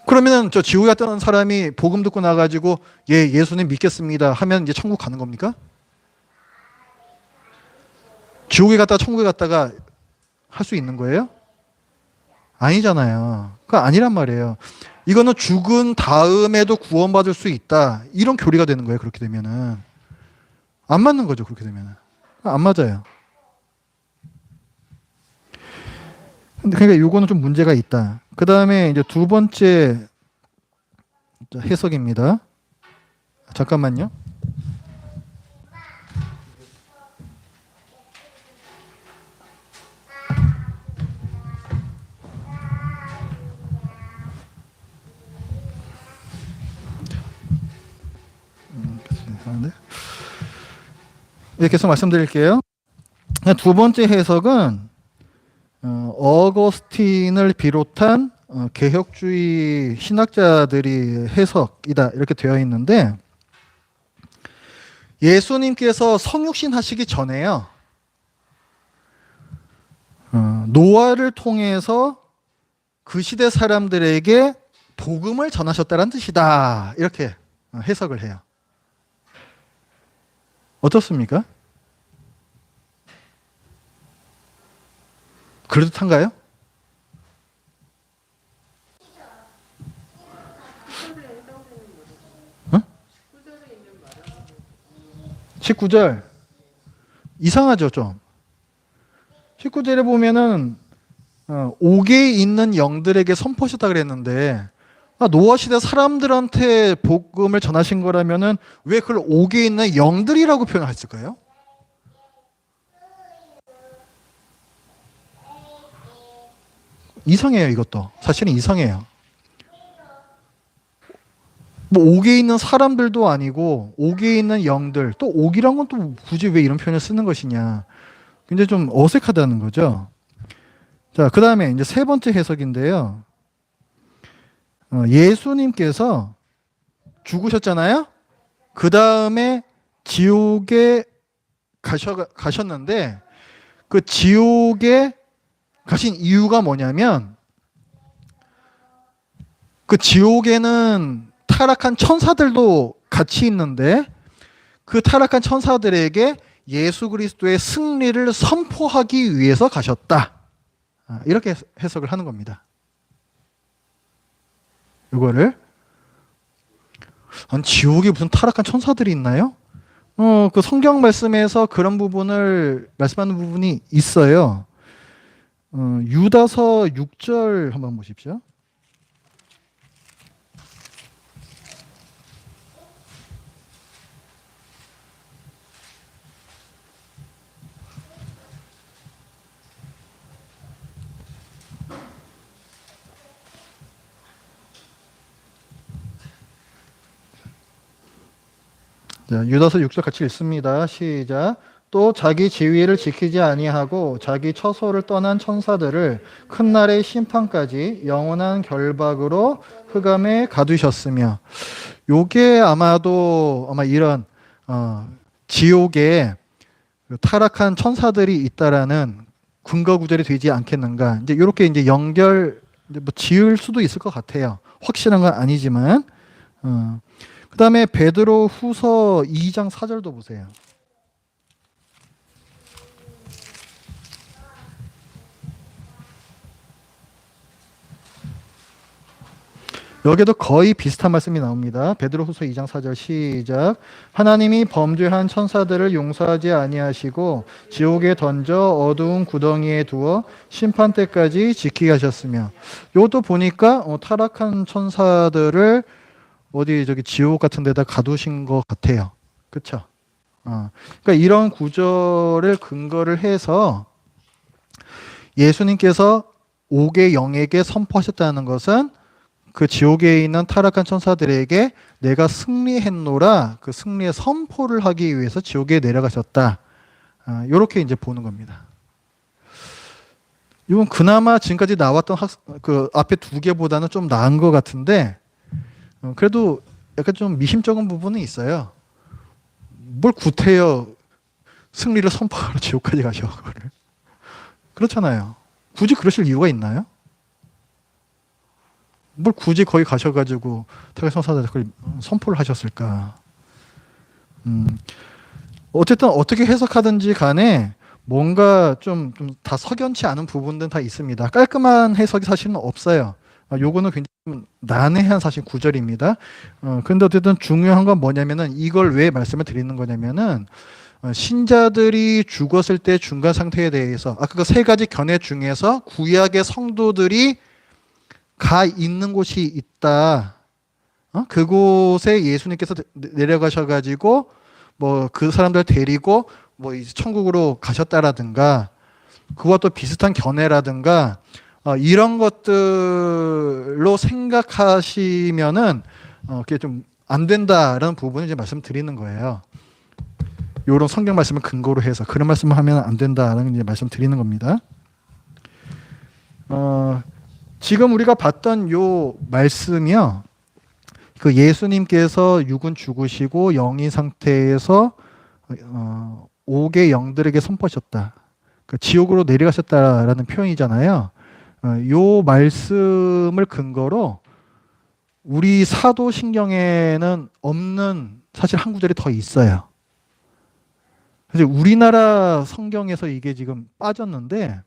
A: 그러면은 저 지옥에 갔다는 사람이 복음 듣고 나가지고 예수님 믿겠습니다 하면 이제 천국 가는 겁니까? 지옥에 갔다가 천국에 갔다가 할 수 있는 거예요? 아니잖아요. 그거 아니란 말이에요. 이거는 죽은 다음에도 구원받을 수 있다. 이런 교리가 되는 거예요. 그렇게 되면은. 안 맞는 거죠. 그렇게 되면은. 안 맞아요. 그러니까 이거는 좀 문제가 있다. 그 다음에 이제 두 번째 해석입니다. 잠깐만요. 네, 계속 말씀드릴게요. 두 번째 해석은 어거스틴을 비롯한 개혁주의 신학자들이 해석이다 이렇게 되어 있는데 예수님께서 성육신 하시기 전에요. 노아를 통해서 그 시대 사람들에게 복음을 전하셨다는 뜻이다 이렇게 해석을 해요. 어떻습니까? 그럴듯한가요? 어? 19절 이상하죠 좀. 19절에 보면은 옥에 있는 영들에게 선포하셨다 그랬는데 노아 시대 사람들한테 복음을 전하신 거라면은 왜 그걸 옥에 있는 영들이라고 표현했을까요? 이상해요 이것도. 사실은 이상해요. 뭐 옥에 있는 사람들도 아니고 옥에 있는 영들 또 옥이란 건 또 굳이 왜 이런 표현을 쓰는 것이냐. 굉장히 좀 어색하다는 거죠. 자, 그 다음에 이제 세 번째 해석인데요. 예수님께서 죽으셨잖아요. 그 다음에 지옥에 가셨는데 그 지옥에 가신 이유가 뭐냐면 그 지옥에는 타락한 천사들도 같이 있는데 그 타락한 천사들에게 예수 그리스도의 승리를 선포하기 위해서 가셨다. 이렇게 해석을 하는 겁니다. 이거를 지옥에 무슨 타락한 천사들이 있나요? 그 성경 말씀에서 그런 부분을 말씀하는 부분이 있어요. 유다서 6절 한번 보십시오. 자, 유다서 6절 같이 읽습니다. 시작. 또 자기 지위를 지키지 아니하고 자기 처소를 떠난 천사들을 큰 날의 심판까지 영원한 결박으로 흑암에 가두셨으며 요게 아마 이런 지옥에 타락한 천사들이 있다라는 근거 구절이 되지 않겠는가. 이제 이렇게 이제 연결 뭐 지을 수도 있을 것 같아요. 확실한 건 아니지만. 그 다음에 베드로 후서 2장 4절도 보세요. 여기도 거의 비슷한 말씀이 나옵니다. 베드로 후서 2장 4절 시작. 하나님이 범죄한 천사들을 용서하지 아니하시고 지옥에 던져 어두운 구덩이에 두어 심판 때까지 지키게 하셨으며 이것도 보니까 타락한 천사들을 저기 지옥 같은 데다 가두신 것 같아요. 그렇죠? 그러니까 이런 구절을 근거를 해서 예수님께서 옥의 영에게 선포하셨다는 것은 그 지옥에 있는 타락한 천사들에게 내가 승리했노라 그 승리의 선포를 하기 위해서 지옥에 내려가셨다. 이렇게 이제 보는 겁니다. 이건 그나마 지금까지 나왔던 그 앞에 두 개보다는 좀 나은 것 같은데 그래도 약간 좀 미심쩍은 부분은 있어요. 뭘 구태여 승리를 선포하러 지옥까지 가셔. 그렇잖아요. 굳이 그러실 이유가 있나요? 뭘 굳이 거기 가셔가지고 타겟 천사들 그걸 선포를 하셨을까? 어쨌든 어떻게 해석하든지 간에 뭔가 좀 다 석연치 않은 부분들은 다 있습니다. 깔끔한 해석이 사실은 없어요. 요거는 굉장히 좀 난해한 사실 구절입니다. 근데 어쨌든 중요한 건 뭐냐면은 이걸 왜 말씀을 드리는 거냐면은 신자들이 죽었을 때 중간 상태에 대해서 아까 그 세 가지 견해 중에서 구약의 성도들이 가 있는 곳이 있다. 그곳에 예수님께서 내려가셔가지고 뭐 그 사람들 데리고 뭐 이제 천국으로 가셨다라든가 그와 또 비슷한 견해라든가 이런 것들로 생각하시면은 그게 좀 안 된다라는 부분을 이제 말씀드리는 거예요. 이런 성경 말씀을 근거로 해서 그런 말씀을 하면 안 된다라는 이제 말씀드리는 겁니다. 지금 우리가 봤던 요 말씀이요. 그 예수님께서 육은 죽으시고 영이 상태에서 옥의 영들에게 선포하셨다. 그 지옥으로 내려가셨다라는 표현이잖아요. 요 말씀을 근거로 우리 사도신경에는 없는 사실 한 구절이 더 있어요. 그래서 우리나라 성경에서 이게 지금 빠졌는데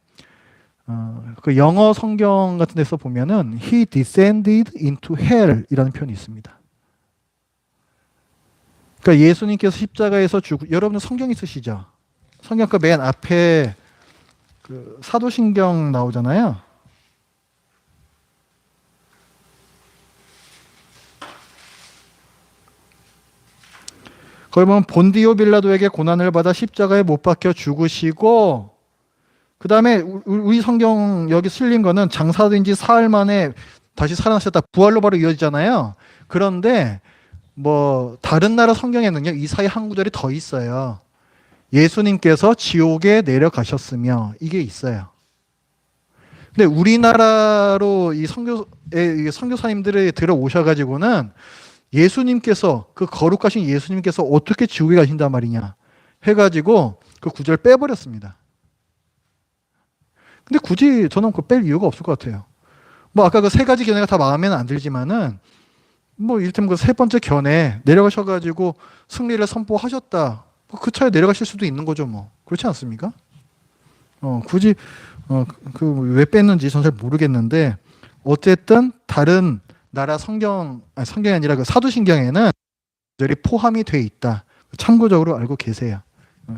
A: 그 영어 성경 같은 데서 보면은 He descended into hell 이라는 표현이 있습니다. 그러니까 예수님께서 십자가에서 여러분 성경 있으시죠? 성경 그 맨 앞에 그 사도신경 나오잖아요. 거기 보면 본디오 빌라도에게 고난을 받아 십자가에 못 박혀 죽으시고 그 다음에 우리 성경 여기 실린 거는 장사된 지 사흘 만에 다시 살아나셨다. 부활로 바로 이어지잖아요. 그런데 뭐 다른 나라 성경에는요. 이 사이 한 구절이 더 있어요. 예수님께서 지옥에 내려가셨으며 이게 있어요. 근데 우리나라로 이 선교사님들이 들어오셔가지고는 예수님께서 그 거룩하신 예수님께서 어떻게 지옥에 가신단 말이냐 해가지고 그 구절 빼버렸습니다. 근데 굳이 저는 그 뺄 이유가 없을 것 같아요. 뭐 아까 그 세 가지 견해가 다 마음에는 안 들지만은 뭐 이를테면 그 세 번째 견해 내려가셔가지고 승리를 선포하셨다. 그 차에 내려가실 수도 있는 거죠, 뭐 그렇지 않습니까? 굳이 그 왜 뺐는지 저는 잘 모르겠는데 어쨌든 다른 나라 성경이 아니라 그 사도신경에는 들이 포함이 돼 있다. 참고적으로 알고 계세요.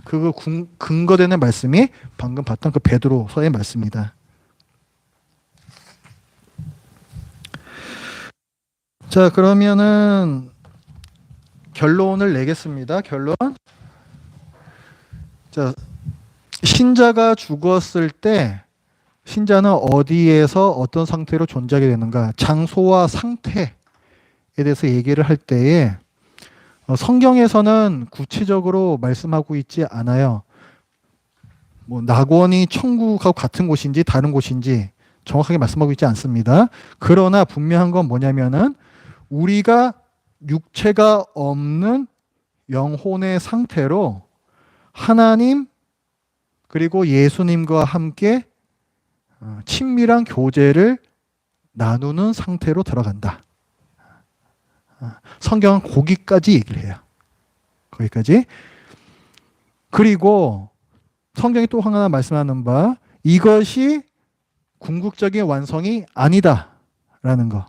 A: 그거 근거되는 말씀이 방금 봤던 그 베드로서의 말씀입니다. 자, 그러면은 결론을 내겠습니다. 결론. 자, 신자가 죽었을 때 신자는 어디에서 어떤 상태로 존재하게 되는가? 장소와 상태에 대해서 얘기를 할 때에 성경에서는 구체적으로 말씀하고 있지 않아요. 뭐 낙원이 천국하고 같은 곳인지 다른 곳인지 정확하게 말씀하고 있지 않습니다. 그러나 분명한 건 뭐냐면은 우리가 육체가 없는 영혼의 상태로 하나님 그리고 예수님과 함께 친밀한 교제를 나누는 상태로 들어간다. 성경은 거기까지 얘기를 해요. 거기까지. 그리고 성경이 또 하나 말씀하는 바 이것이 궁극적인 완성이 아니다라는 거.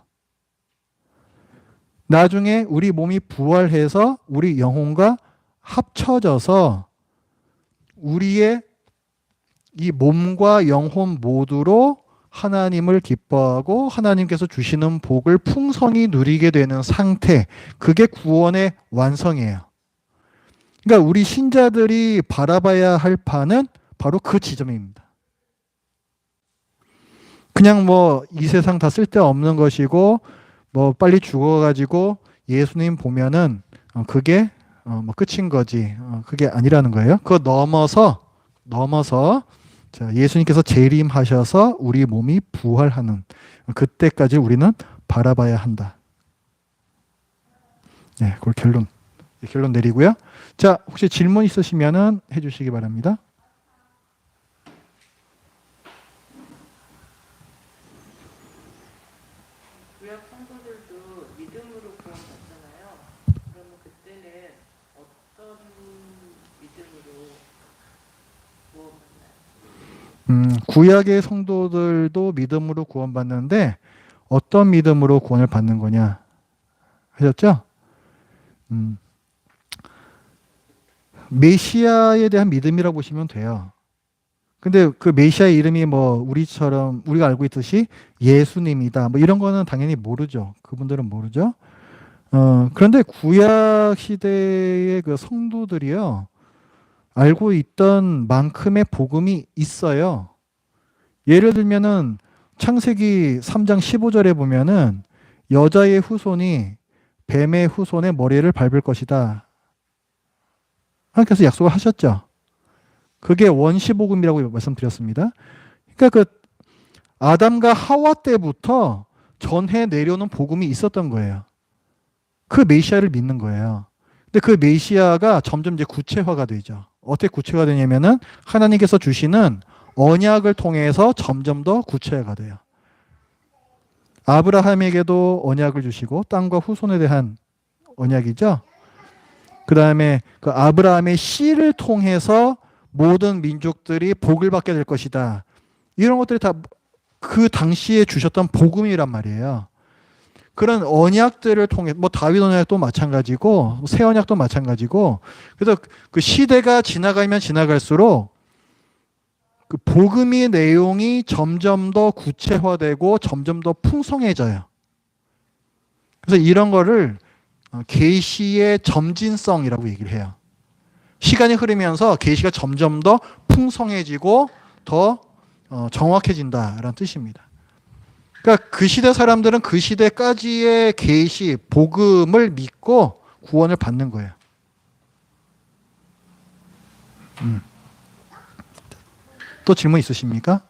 A: 나중에 우리 몸이 부활해서 우리 영혼과 합쳐져서 우리의 이 몸과 영혼 모두로 하나님을 기뻐하고 하나님께서 주시는 복을 풍성히 누리게 되는 상태, 그게 구원의 완성이에요. 그러니까 우리 신자들이 바라봐야 할 바는 바로 그 지점입니다. 그냥 뭐 이 세상 다 쓸데없는 것이고 뭐 빨리 죽어가지고 예수님 보면은 그게 뭐 끝인 거지. 그게 아니라는 거예요. 그거 넘어서 자, 예수님께서 재림하셔서 우리 몸이 부활하는 그때까지 우리는 바라봐야 한다. 네, 그걸 결론 내리고요. 자, 혹시 질문 있으시면은 해주시기 바랍니다.
B: 구약 성도들도 믿음으로 구원받잖아요. 그러면 그때는 어떤 믿음으로 구원받는
A: 구약의 성도들도 믿음으로 구원받는데 어떤 믿음으로 구원을 받는 거냐 하셨죠? 음, 메시아에 대한 믿음이라고 보시면 돼요. 근데 그 메시아의 이름이 뭐 우리처럼 우리가 알고 있듯이 예수님이다. 뭐 이런 거는 당연히 모르죠. 그분들은 모르죠. 그런데 구약 시대의 그 성도들이요. 알고 있던 만큼의 복음이 있어요. 예를 들면은 창세기 3장 15절에 보면은 여자의 후손이 뱀의 후손의 머리를 밟을 것이다. 하나님께서 약속을 하셨죠. 그게 원시복음이라고 말씀드렸습니다. 그러니까 그 아담과 하와 때부터 전해 내려오는 복음이 있었던 거예요. 그 메시아를 믿는 거예요. 근데 그 메시아가 점점 이제 구체화가 되죠. 어떻게 구체화가 되냐면은 하나님께서 주시는 언약을 통해서 점점 더 구체화가 돼요. 아브라함에게도 언약을 주시고 땅과 후손에 대한 언약이죠. 그 다음에 그 아브라함의 씨를 통해서 모든 민족들이 복을 받게 될 것이다. 이런 것들이 다 그 당시에 주셨던 복음이란 말이에요. 그런 언약들을 통해 뭐 다윗 언약도 마찬가지고 새 언약도 마찬가지고 그래서 그 시대가 지나가면 지나갈수록 그 복음의 내용이 점점 더 구체화되고 점점 더 풍성해져요. 그래서 이런 거를 계시의 점진성이라고 얘기를 해요. 시간이 흐르면서 계시가 점점 더 풍성해지고 더 정확해진다라는 뜻입니다. 그러니까 그 시대 사람들은 그 시대까지의 계시, 복음을 믿고 구원을 받는 거예요. 또 질문 있으십니까?